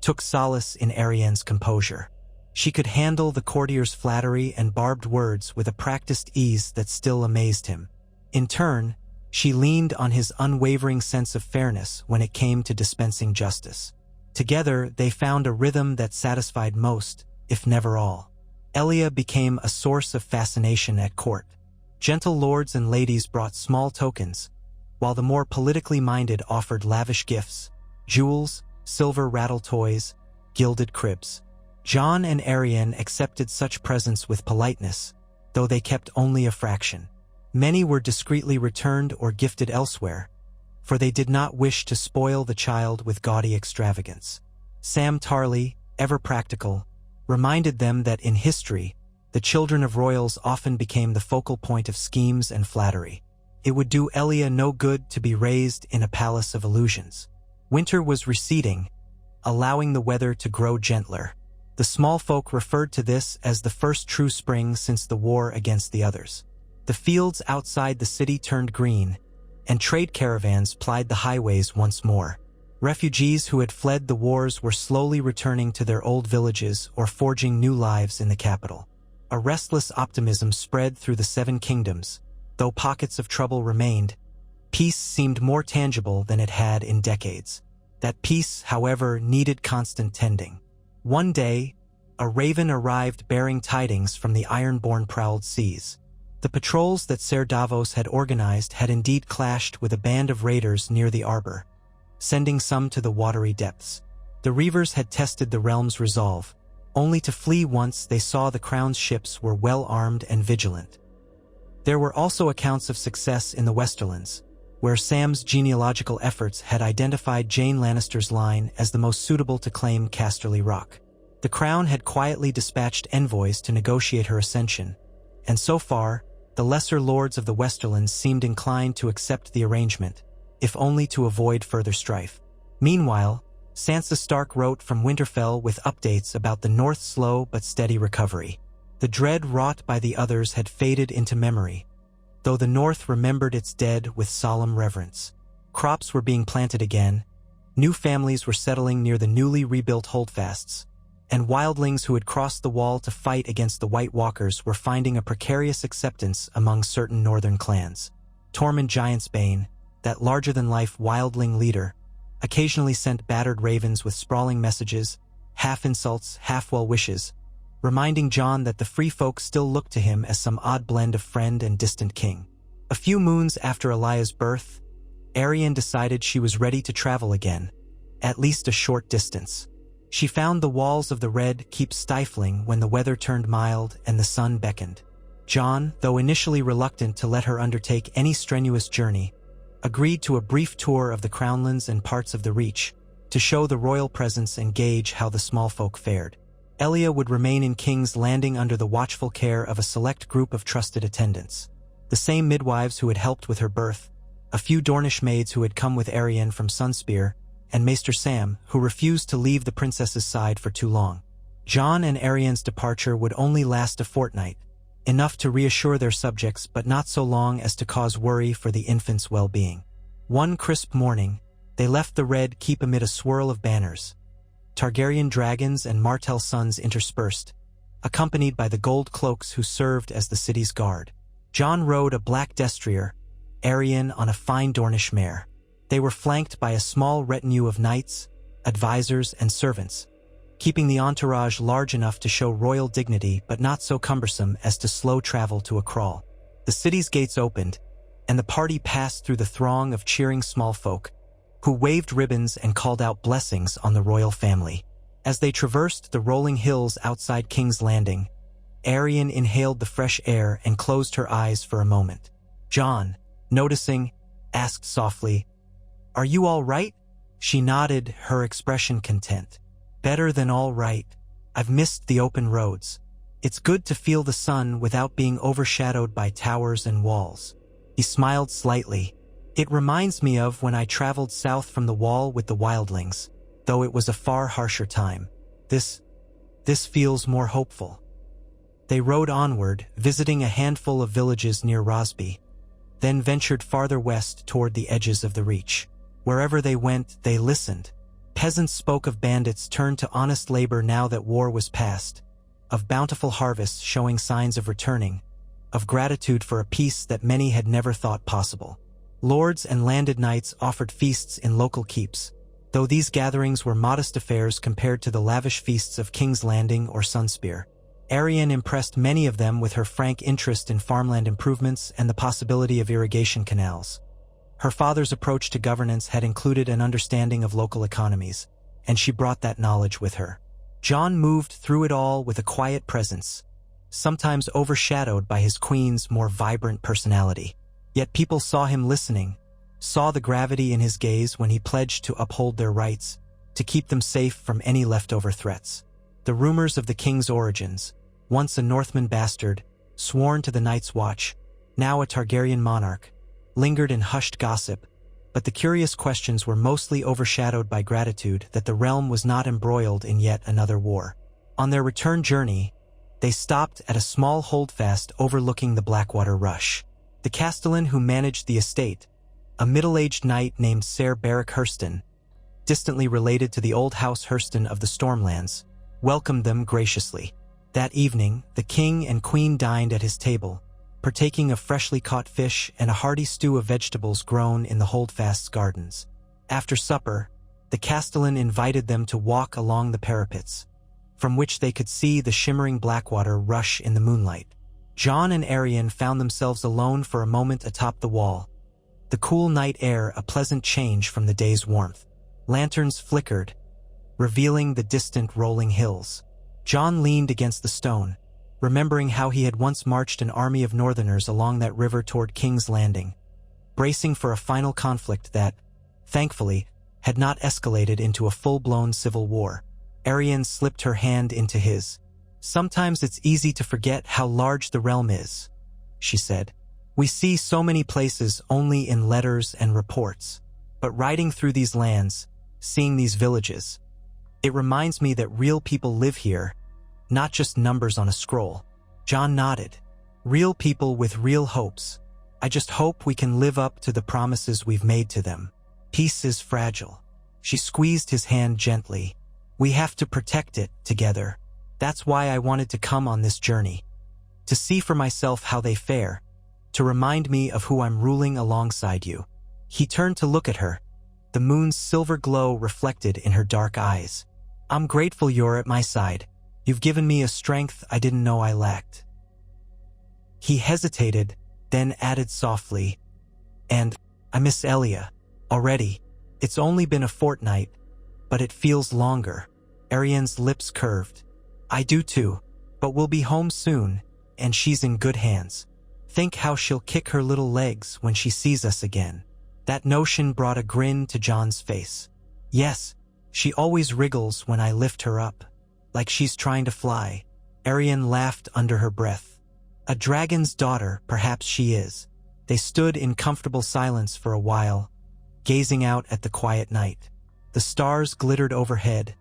[SPEAKER 1] took solace in Arianne's composure. She could handle the courtiers' flattery and barbed words with a practiced ease that still amazed him. In turn, she leaned on his unwavering sense of fairness when it came to dispensing justice. Together, they found a rhythm that satisfied most, if never all. Elia became a source of fascination at court. Gentle lords and ladies brought small tokens, while the more politically minded offered lavish gifts, jewels, silver rattle toys, gilded cribs. Jon and Arianne accepted such presents with politeness, though they kept only a fraction. Many were discreetly returned or gifted elsewhere, for they did not wish to spoil the child with gaudy extravagance. Sam Tarly, ever practical, reminded them that in history, the children of royals often became the focal point of schemes and flattery. It would do Elia no good to be raised in a palace of illusions. Winter was receding, allowing the weather to grow gentler. The small folk referred to this as the first true spring since the war against the others. The fields outside the city turned green, and trade caravans plied the highways once more. Refugees who had fled the wars were slowly returning to their old villages or forging new lives in the capital. A restless optimism spread through the Seven Kingdoms. Though pockets of trouble remained, peace seemed more tangible than it had in decades. That peace, however, needed constant tending. One day, a raven arrived bearing tidings from the iron-born prowled seas. The patrols that Ser Davos had organized had indeed clashed with a band of raiders near the arbor, sending some to the watery depths. The Reavers had tested the realm's resolve, only to flee once they saw the crown's ships were well armed and vigilant. There were also accounts of success in the Westerlands, where Sam's genealogical efforts had identified Jaime Lannister's line as the most suitable to claim Casterly Rock. The crown had quietly dispatched envoys to negotiate her ascension, and so far, the lesser lords of the Westerlands seemed inclined to accept the arrangement, if only to avoid further strife. Meanwhile, Sansa Stark wrote from Winterfell with updates about the North's slow but steady recovery. The dread wrought by the others had faded into memory, though the North remembered its dead with solemn reverence. Crops were being planted again, new families were settling near the newly rebuilt holdfasts, and wildlings who had crossed the wall to fight against the White Walkers were finding a precarious acceptance among certain northern clans. Tormund Giantsbane, that larger-than-life wildling leader, occasionally sent battered ravens with sprawling messages, half insults, half well-wishes, reminding Jon that the free folk still looked to him as some odd blend of friend and distant king. A few moons after Elia's birth, Arianne decided she was ready to travel again, at least a short distance. She found the walls of the Red Keep stifling when the weather turned mild and the sun beckoned. Jon, though initially reluctant to let her undertake any strenuous journey, agreed to a brief tour of the Crownlands and parts of the Reach, to show the royal presence and gauge how the small folk fared. Elia would remain in King's Landing under the watchful care of a select group of trusted attendants. The same midwives who had helped with her birth, a few Dornish maids who had come with Arianne from Sunspear, and Maester Sam, who refused to leave the princess's side for too long. Jon and Arianne's departure would only last a fortnight, enough to reassure their subjects but not so long as to cause worry for the infant's well-being. One crisp morning, they left the Red Keep amid a swirl of banners, Targaryen dragons and Martell sons interspersed, accompanied by the gold cloaks who served as the city's guard. Jon rode a black destrier, Arianne on a fine Dornish mare. They were flanked by a small retinue of knights, advisors, and servants, keeping the entourage large enough to show royal dignity but not so cumbersome as to slow travel to a crawl. The city's gates opened, and the party passed through the throng of cheering small folk, who waved ribbons and called out blessings on the royal family. As they traversed the rolling hills outside King's Landing, Arianne inhaled the fresh air and closed her eyes for a moment. Jon, noticing, asked softly, "Are you all right?" She nodded, her expression content. "Better than all right. I've missed the open roads. It's good to feel the sun without being overshadowed by towers and walls." He smiled slightly. "It reminds me of when I traveled south from the Wall with the wildlings, though it was a far harsher time. This feels more hopeful." They rode onward, visiting a handful of villages near Rosby, then ventured farther west toward the edges of the Reach. Wherever they went, they listened. Peasants spoke of bandits turned to honest labor now that war was past, of bountiful harvests showing signs of returning, of gratitude for a peace that many had never thought possible. Lords and landed knights offered feasts in local keeps, though these gatherings were modest affairs compared to the lavish feasts of King's Landing or Sunspear. Arianne impressed many of them with her frank interest in farmland improvements and the possibility of irrigation canals. Her father's approach to governance had included an understanding of local economies, and she brought that knowledge with her. Jon moved through it all with a quiet presence, sometimes overshadowed by his queen's more vibrant personality. Yet people saw him listening, saw the gravity in his gaze when he pledged to uphold their rights, to keep them safe from any leftover threats. The rumors of the king's origins, once a Northman bastard, sworn to the Night's Watch, now a Targaryen monarch, lingered in hushed gossip, but the curious questions were mostly overshadowed by gratitude that the realm was not embroiled in yet another war. On their return journey, they stopped at a small holdfast overlooking the Blackwater Rush. The castellan who managed the estate, a middle-aged knight named Ser Beric Hurston, distantly related to the old House Hurston of the Stormlands, welcomed them graciously. That evening, the king and queen dined at his table, partaking of freshly caught fish and a hearty stew of vegetables grown in the holdfast's gardens. After supper, the castellan invited them to walk along the parapets, from which they could see the shimmering Blackwater rush in the moonlight. Jon and Arianne found themselves alone for a moment atop the wall, the cool night air a pleasant change from the day's warmth. Lanterns flickered, revealing the distant rolling hills. Jon leaned against the stone, remembering how he had once marched an army of northerners along that river toward King's Landing, bracing for a final conflict that, thankfully, had not escalated into a full-blown civil war. Arianne slipped her hand into his. "Sometimes it's easy to forget how large the realm is," she said. "We see so many places only in letters and reports. But riding through these lands, seeing these villages, it reminds me that real people live here, not just numbers on a scroll." Jon nodded. "Real people with real hopes. I just hope we can live up to the promises we've made to them. Peace is fragile." She squeezed his hand gently. "We have to protect it together. That's why I wanted to come on this journey. To see for myself how they fare. To remind me of who I'm ruling alongside you." He turned to look at her, the moon's silver glow reflected in her dark eyes. "I'm grateful you're at my side. You've given me a strength I didn't know I lacked." He hesitated, then added softly, "And I miss Elia. Already. It's only been a fortnight, but it feels longer." Arianne's lips curved. "I do too, but we'll be home soon, and she's in good hands. Think how she'll kick her little legs when she sees us again." That notion brought a grin to Jon's face. "Yes, she always wriggles when I lift her up, like she's trying to fly." Arianne laughed under her breath. "A dragon's daughter, perhaps she is." They stood in comfortable silence for a while, gazing out at the quiet night. The stars glittered overhead,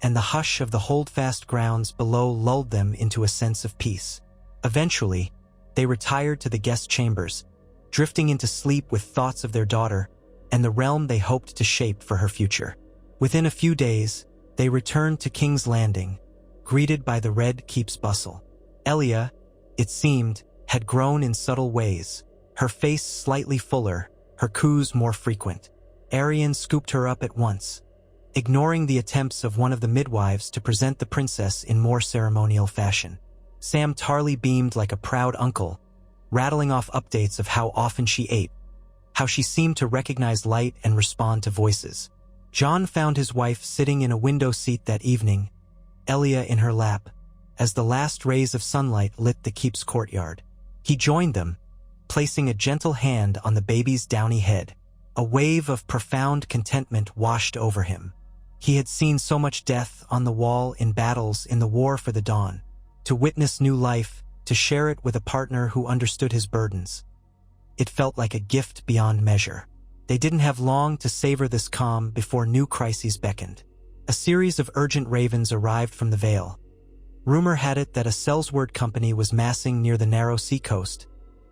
[SPEAKER 1] and the hush of the holdfast grounds below lulled them into a sense of peace. Eventually, they retired to the guest chambers, drifting into sleep with thoughts of their daughter and the realm they hoped to shape for her future. Within a few days, they returned to King's Landing, greeted by the Red Keep's bustle. Elia, it seemed, had grown in subtle ways, her face slightly fuller, her coups more frequent. Arianne scooped her up at once, ignoring the attempts of one of the midwives to present the princess in more ceremonial fashion. Sam Tarly beamed like a proud uncle, rattling off updates of how often she ate, how she seemed to recognize light and respond to voices. Jon found his wife sitting in a window seat that evening, Elia in her lap, as the last rays of sunlight lit the keep's courtyard. He joined them, placing a gentle hand on the baby's downy head. A wave of profound contentment washed over him. He had seen so much death on the wall in battles in the War for the Dawn. To witness new life, to share it with a partner who understood his burdens. It felt like a gift beyond measure. They didn't have long to savor this calm before new crises beckoned. A series of urgent ravens arrived from the Vale. Rumor had it that a sellsword company was massing near the narrow seacoast,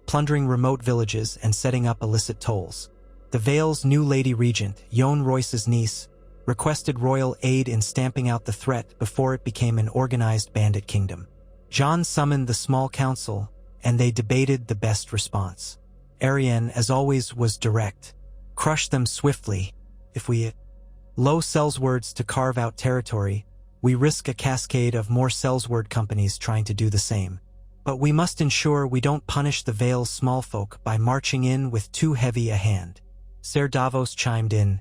[SPEAKER 1] plundering remote villages and setting up illicit tolls. The Vale's new Lady Regent, Jon Royce's niece, requested royal aid in stamping out the threat before it became an organized bandit kingdom. Jon summoned the small council, and they debated the best response. Arianne, as always, was direct. "Crush them swiftly. If we low sellswords to carve out territory, we risk a cascade of more sellsword companies trying to do the same. But we must ensure we don't punish the Vale's small folk by marching in with too heavy a hand." Ser Davos chimed in.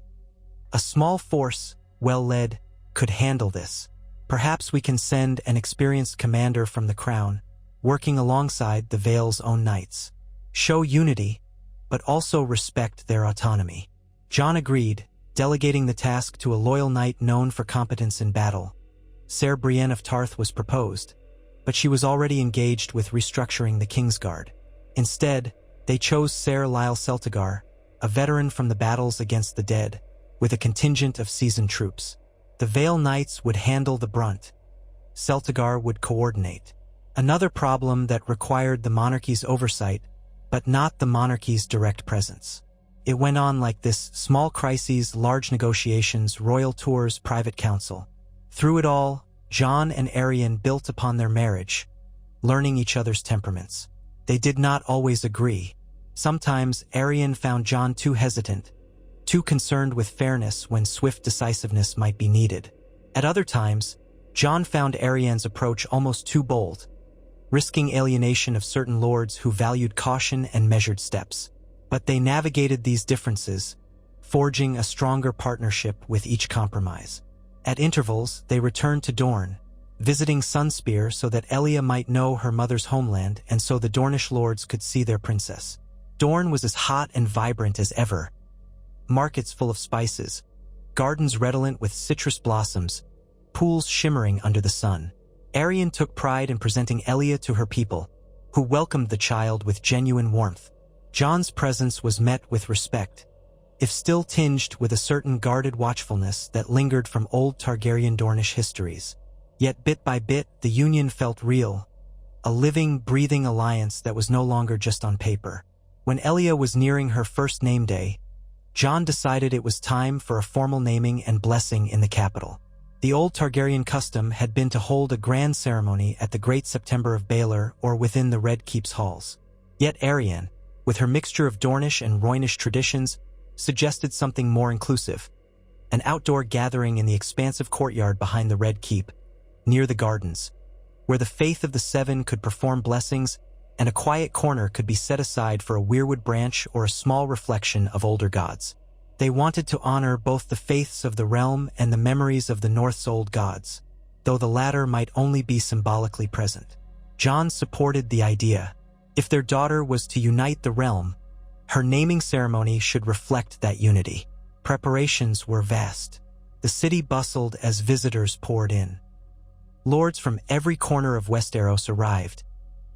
[SPEAKER 1] A small force, well led, could handle this. Perhaps we can send an experienced commander from the crown, working alongside the Vale's own knights. Show unity, but also respect their autonomy. Jon agreed, delegating the task to a loyal knight known for competence in battle. Ser Brienne of Tarth was proposed, but she was already engaged with restructuring the Kingsguard. Instead, they chose Ser Lyle Celtigar, a veteran from the battles against the dead, with a contingent of seasoned troops. The Vale Knights would handle the brunt. Celtigar would coordinate. Another problem that required the monarchy's oversight, but not the monarchy's direct presence. It went on like this: small crises, large negotiations, royal tours, private counsel. Through it all, Jon and Arianne built upon their marriage, learning each other's temperaments. They did not always agree. Sometimes Arianne found Jon too hesitant, too concerned with fairness when swift decisiveness might be needed. At other times, Jon found Arianne's approach almost too bold, risking alienation of certain lords who valued caution and measured steps. But they navigated these differences, forging a stronger partnership with each compromise. At intervals, they returned to Dorne, visiting Sunspear so that Elia might know her mother's homeland and so the Dornish lords could see their princess. Dorne was as hot and vibrant as ever. Markets full of spices, gardens redolent with citrus blossoms, pools shimmering under the sun. Arianne took pride in presenting Elia to her people, who welcomed the child with genuine warmth. Jon's presence was met with respect, if still tinged with a certain guarded watchfulness that lingered from old Targaryen Dornish histories. Yet bit by bit, the union felt real, a living, breathing alliance that was no longer just on paper. When Elia was nearing her first name day, Jon decided it was time for a formal naming and blessing in the capital. The old Targaryen custom had been to hold a grand ceremony at the Great September of Baelor or within the Red Keep's halls. Yet Arianne, with her mixture of Dornish and Rhoynish traditions, suggested something more inclusive: an outdoor gathering in the expansive courtyard behind the Red Keep, near the gardens, where the faith of the Seven could perform blessings and a quiet corner could be set aside for a weirwood branch or a small reflection of older gods. They wanted to honor both the faiths of the realm and the memories of the North's old gods, though the latter might only be symbolically present. Jon supported the idea. If their daughter was to unite the realm, her naming ceremony should reflect that unity. Preparations were vast. The city bustled as visitors poured in. Lords from every corner of Westeros arrived,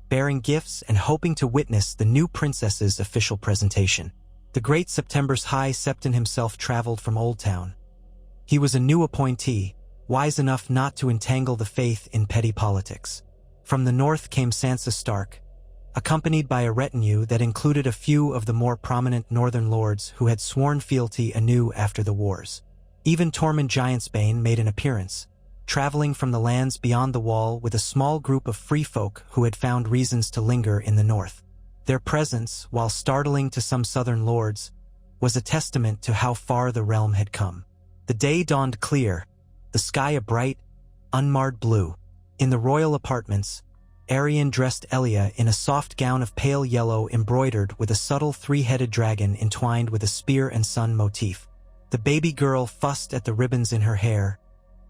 [SPEAKER 1] bearing gifts and hoping to witness the new princess's official presentation. The Great September's High Septon himself traveled from Old Town. He was a new appointee, wise enough not to entangle the faith in petty politics. From the north came Sansa Stark, accompanied by a retinue that included a few of the more prominent northern lords who had sworn fealty anew after the wars. Even Tormund Giantsbane made an appearance, traveling from the lands beyond the Wall with a small group of free folk who had found reasons to linger in the north. Their presence, while startling to some southern lords, was a testament to how far the realm had come. The day dawned clear, the sky a bright, unmarred blue. In the royal apartments, Arianne dressed Elia in a soft gown of pale yellow embroidered with a subtle three-headed dragon entwined with a spear and sun motif. The baby girl fussed at the ribbons in her hair,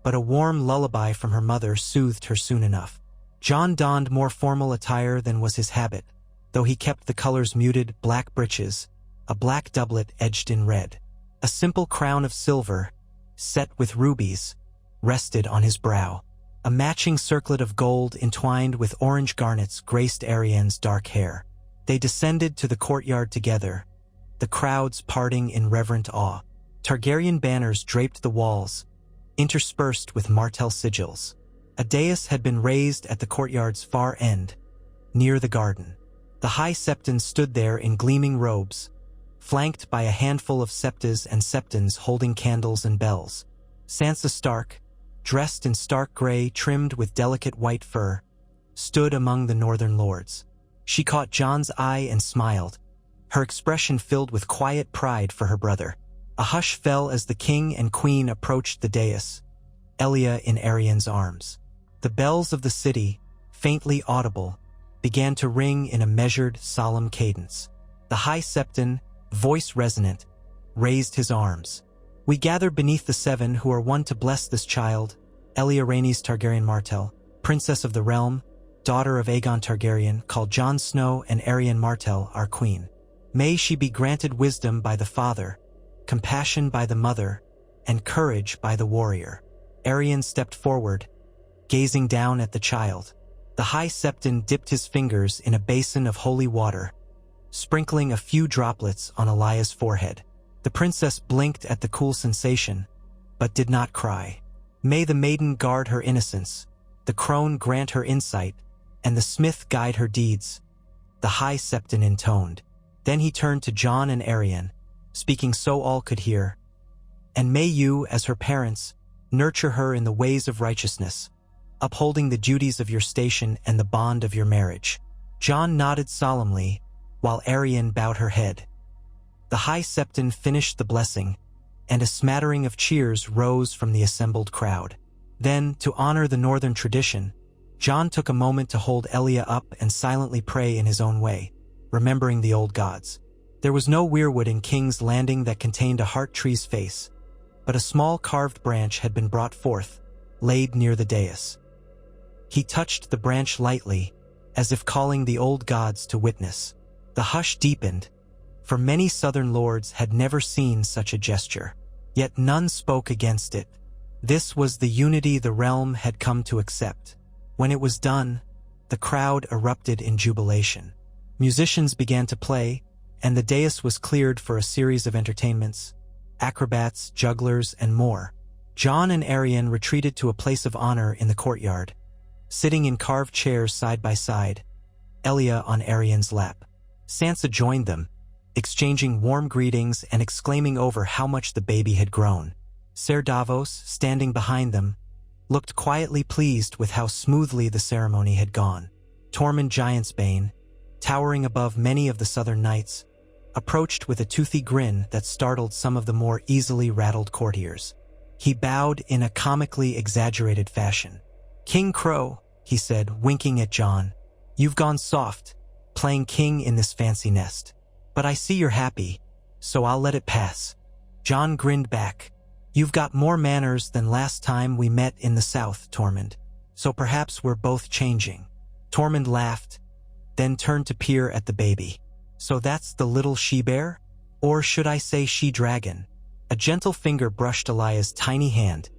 [SPEAKER 1] but a warm lullaby from her mother soothed her soon enough. Jon donned more formal attire than was his habit, though he kept the colors muted: black breeches, a black doublet edged in red. A simple crown of silver, set with rubies, rested on his brow. A matching circlet of gold entwined with orange garnets graced Arianne's dark hair. They descended to the courtyard together, the crowds parting in reverent awe. Targaryen banners draped the walls, interspersed with Martell sigils. A dais had been raised at the courtyard's far end, near the garden. The High Septon stood there in gleaming robes, flanked by a handful of septas and septons holding candles and bells. Sansa Stark, dressed in stark gray trimmed with delicate white fur, stood among the northern lords. She caught Jon's eye and smiled, her expression filled with quiet pride for her brother. A hush fell as the king and queen approached the dais, Elia in Arianne's arms. The bells of the city, faintly audible, began to ring in a measured, solemn cadence. The High Septon, voice resonant, raised his arms. "We gather beneath the seven who are one to bless this child, Elia Rhaenys Targaryen Martell, Princess of the Realm, daughter of Aegon Targaryen, called Jon Snow, and Arianne Martell, our queen. May she be granted wisdom by the father, compassion by the mother, and courage by the warrior." Arianne stepped forward, gazing down at the child. The High Septon dipped his fingers in a basin of holy water, sprinkling a few droplets on Elia's forehead. The princess blinked at the cool sensation, but did not cry. "May the maiden guard her innocence, the crone grant her insight, and the smith guide her deeds," the High Septon intoned. Then he turned to Jon and Arianne, speaking so all could hear. "And may you, as her parents, nurture her in the ways of righteousness, upholding the duties of your station and the bond of your marriage." Jon nodded solemnly, while Arianne bowed her head. The High Septon finished the blessing, and a smattering of cheers rose from the assembled crowd. Then, to honor the northern tradition, Jon took a moment to hold Elia up and silently pray in his own way, remembering the old gods. There was no weirwood in King's Landing that contained a heart tree's face, but a small carved branch had been brought forth, laid near the dais. He touched the branch lightly, as if calling the old gods to witness. The hush deepened, for many southern lords had never seen such a gesture. Yet none spoke against it. This was the unity the realm had come to accept. When it was done, the crowd erupted in jubilation. Musicians began to play, and the dais was cleared for a series of entertainments, acrobats, jugglers, and more. Jon and Arianne retreated to a place of honor in the courtyard, sitting in carved chairs side by side, Elia on Arianne's lap. Sansa joined them, exchanging warm greetings and exclaiming over how much the baby had grown. Ser Davos, standing behind them, looked quietly pleased with how smoothly the ceremony had gone. Tormund Giantsbane, towering above many of the southern knights, approached with a toothy grin that startled some of the more easily rattled courtiers. He bowed in a comically exaggerated fashion. "King Crow," he said, winking at Jon, "you've gone soft, playing king in this fancy nest. But I see you're happy, so I'll let it pass." Jon grinned back. "You've got more manners than last time we met in the south, Tormund, so perhaps we're both changing." Tormund laughed, then turned to peer at the baby. "So that's the little she-bear? Or should I say she-dragon?" A gentle finger brushed Elia's tiny hand,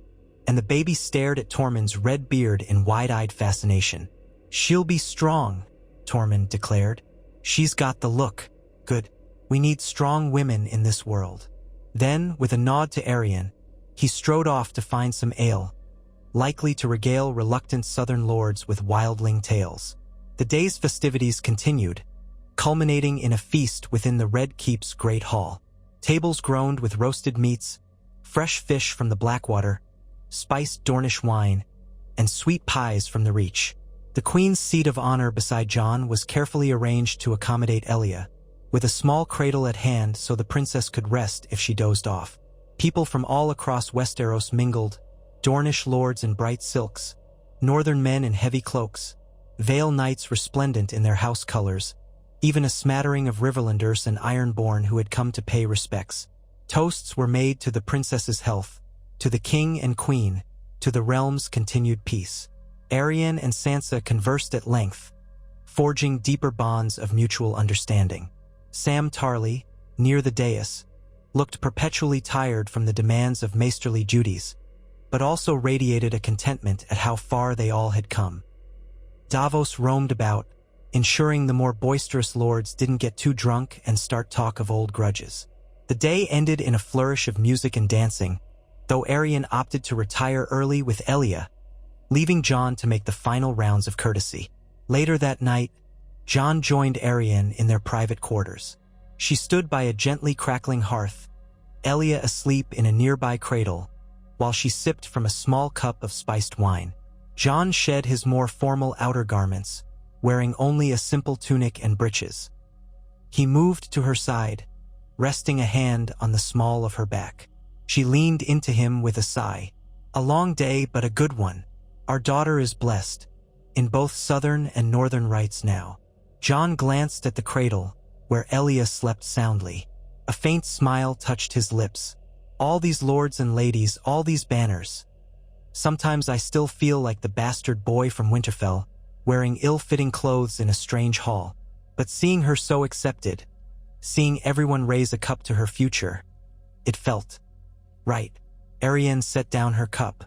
[SPEAKER 1] and the baby stared at Tormund's red beard in wide-eyed fascination. "She'll be strong," Tormund declared. "She's got the look. Good. We need strong women in this world." Then, with a nod to Arianne, he strode off to find some ale, likely to regale reluctant southern lords with wildling tales. The day's festivities continued, culminating in a feast within the Red Keep's great hall. Tables groaned with roasted meats, fresh fish from the Blackwater, spiced Dornish wine, and sweet pies from the Reach. The queen's seat of honor beside Jon was carefully arranged to accommodate Elia, with a small cradle at hand so the princess could rest if she dozed off. People from all across Westeros mingled, Dornish lords in bright silks, northern men in heavy cloaks, Vale knights resplendent in their house colors, even a smattering of Riverlanders and Ironborn who had come to pay respects. Toasts were made to the princess's health, to the king and queen, to the realm's continued peace. Arianne and Sansa conversed at length, forging deeper bonds of mutual understanding. Sam Tarly, near the dais, looked perpetually tired from the demands of maesterly duties, but also radiated a contentment at how far they all had come. Davos roamed about, ensuring the more boisterous lords didn't get too drunk and start talk of old grudges. The day ended in a flourish of music and dancing, though Arianne opted to retire early with Elia, leaving Jon to make the final rounds of courtesy. Later that night, Jon joined Arianne in their private quarters. She stood by a gently crackling hearth, Elia asleep in a nearby cradle, while she sipped from a small cup of spiced wine. Jon shed his more formal outer garments, wearing only a simple tunic and breeches. He moved to her side, resting a hand on the small of her back. She leaned into him with a sigh. "A long day, but a good one. Our daughter is blessed, in both southern and northern rites now." Jon glanced at the cradle, where Elia slept soundly. A faint smile touched his lips. All these lords and ladies, all these banners. Sometimes I still feel like the bastard boy from Winterfell, wearing ill-fitting clothes in a strange hall. But seeing her so accepted, seeing everyone raise a cup to her future, it felt right. Arianne set down her cup.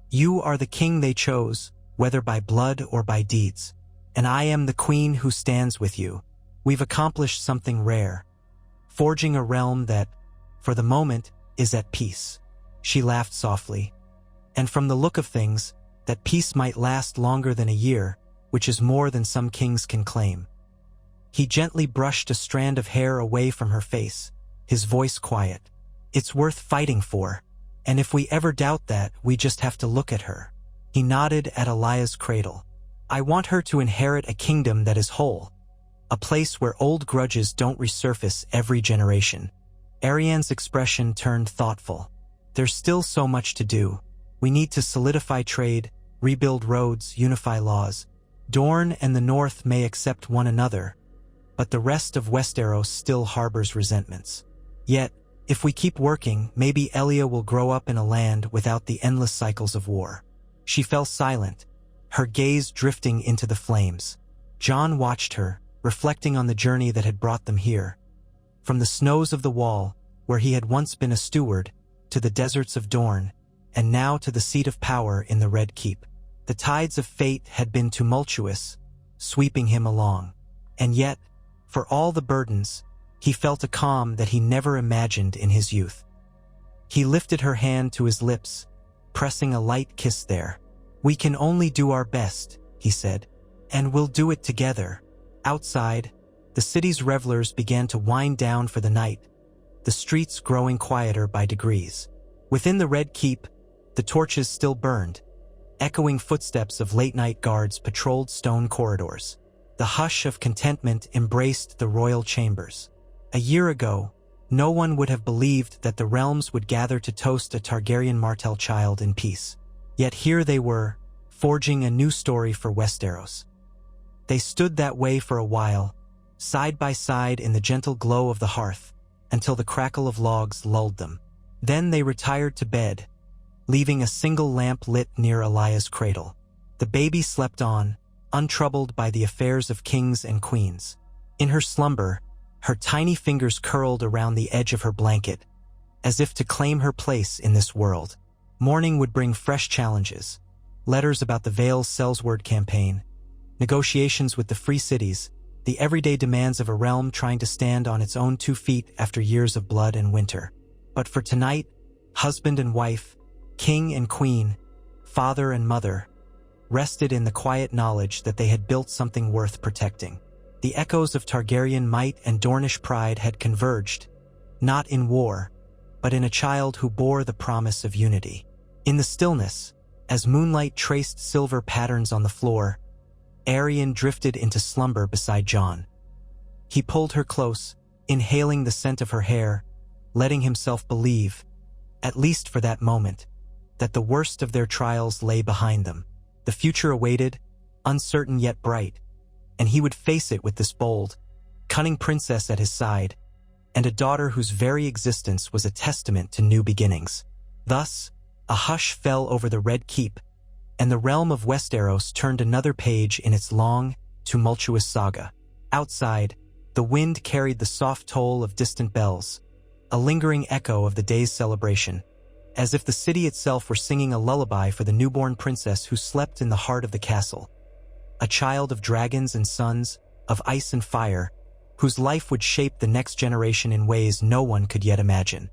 [SPEAKER 1] You are the king they chose, whether by blood or by deeds. And I am the queen who stands with you. We've accomplished something rare, forging a realm that, for the moment, is at peace. She laughed softly. And from the look of things, that peace might last longer than a year, which is more than some kings can claim. He gently brushed a strand of hair away from her face, his voice quiet. It's worth fighting for, and if we ever doubt that, we just have to look at her. He nodded at Elia's cradle. I want her to inherit a kingdom that is whole, a place where old grudges don't resurface every generation. Arianne's expression turned thoughtful. There's still so much to do. We need to solidify trade, rebuild roads, unify laws. Dorne and the North may accept one another, but the rest of Westeros still harbors resentments. Yet, if we keep working, maybe Elia will grow up in a land without the endless cycles of war. She fell silent, her gaze drifting into the flames. Jon watched her, reflecting on the journey that had brought them here. From the snows of the Wall, where he had once been a steward, to the deserts of Dorne, and now to the seat of power in the Red Keep. The tides of fate had been tumultuous, sweeping him along. And yet, for all the burdens, he felt a calm that he never imagined in his youth. He lifted her hand to his lips, pressing a light kiss there. We can only do our best, he said, and we'll do it together. Outside, the city's revelers began to wind down for the night, the streets growing quieter by degrees. Within the Red Keep, the torches still burned. Echoing footsteps of late-night guards patrolled stone corridors. The hush of contentment embraced the royal chambers. A year ago, no one would have believed that the realms would gather to toast a Targaryen Martell child in peace. Yet here they were, forging a new story for Westeros. They stood that way for a while, side by side in the gentle glow of the hearth, until the crackle of logs lulled them. Then they retired to bed, leaving a single lamp lit near Elia's cradle. The baby slept on, untroubled by the affairs of kings and queens. In her slumber, her tiny fingers curled around the edge of her blanket, as if to claim her place in this world. Morning would bring fresh challenges, letters about the Vale's Sellsword campaign, negotiations with the Free Cities, the everyday demands of a realm trying to stand on its own 2 feet after years of blood and winter. But for tonight, husband and wife, king and queen, father and mother, rested in the quiet knowledge that they had built something worth protecting. The echoes of Targaryen might and Dornish pride had converged, not in war, but in a child who bore the promise of unity. In the stillness, as moonlight traced silver patterns on the floor, Arianne drifted into slumber beside Jon. He pulled her close, inhaling the scent of her hair, letting himself believe, at least for that moment, that the worst of their trials lay behind them. The future awaited, uncertain yet bright, and he would face it with this bold, cunning princess at his side, and a daughter whose very existence was a testament to new beginnings. Thus, a hush fell over the Red Keep, and the realm of Westeros turned another page in its long, tumultuous saga. Outside, the wind carried the soft toll of distant bells, a lingering echo of the day's celebration, as if the city itself were singing a lullaby for the newborn princess who slept in the heart of the castle. A child of dragons and suns, of ice and fire, whose life would shape the next generation in ways no one could yet imagine.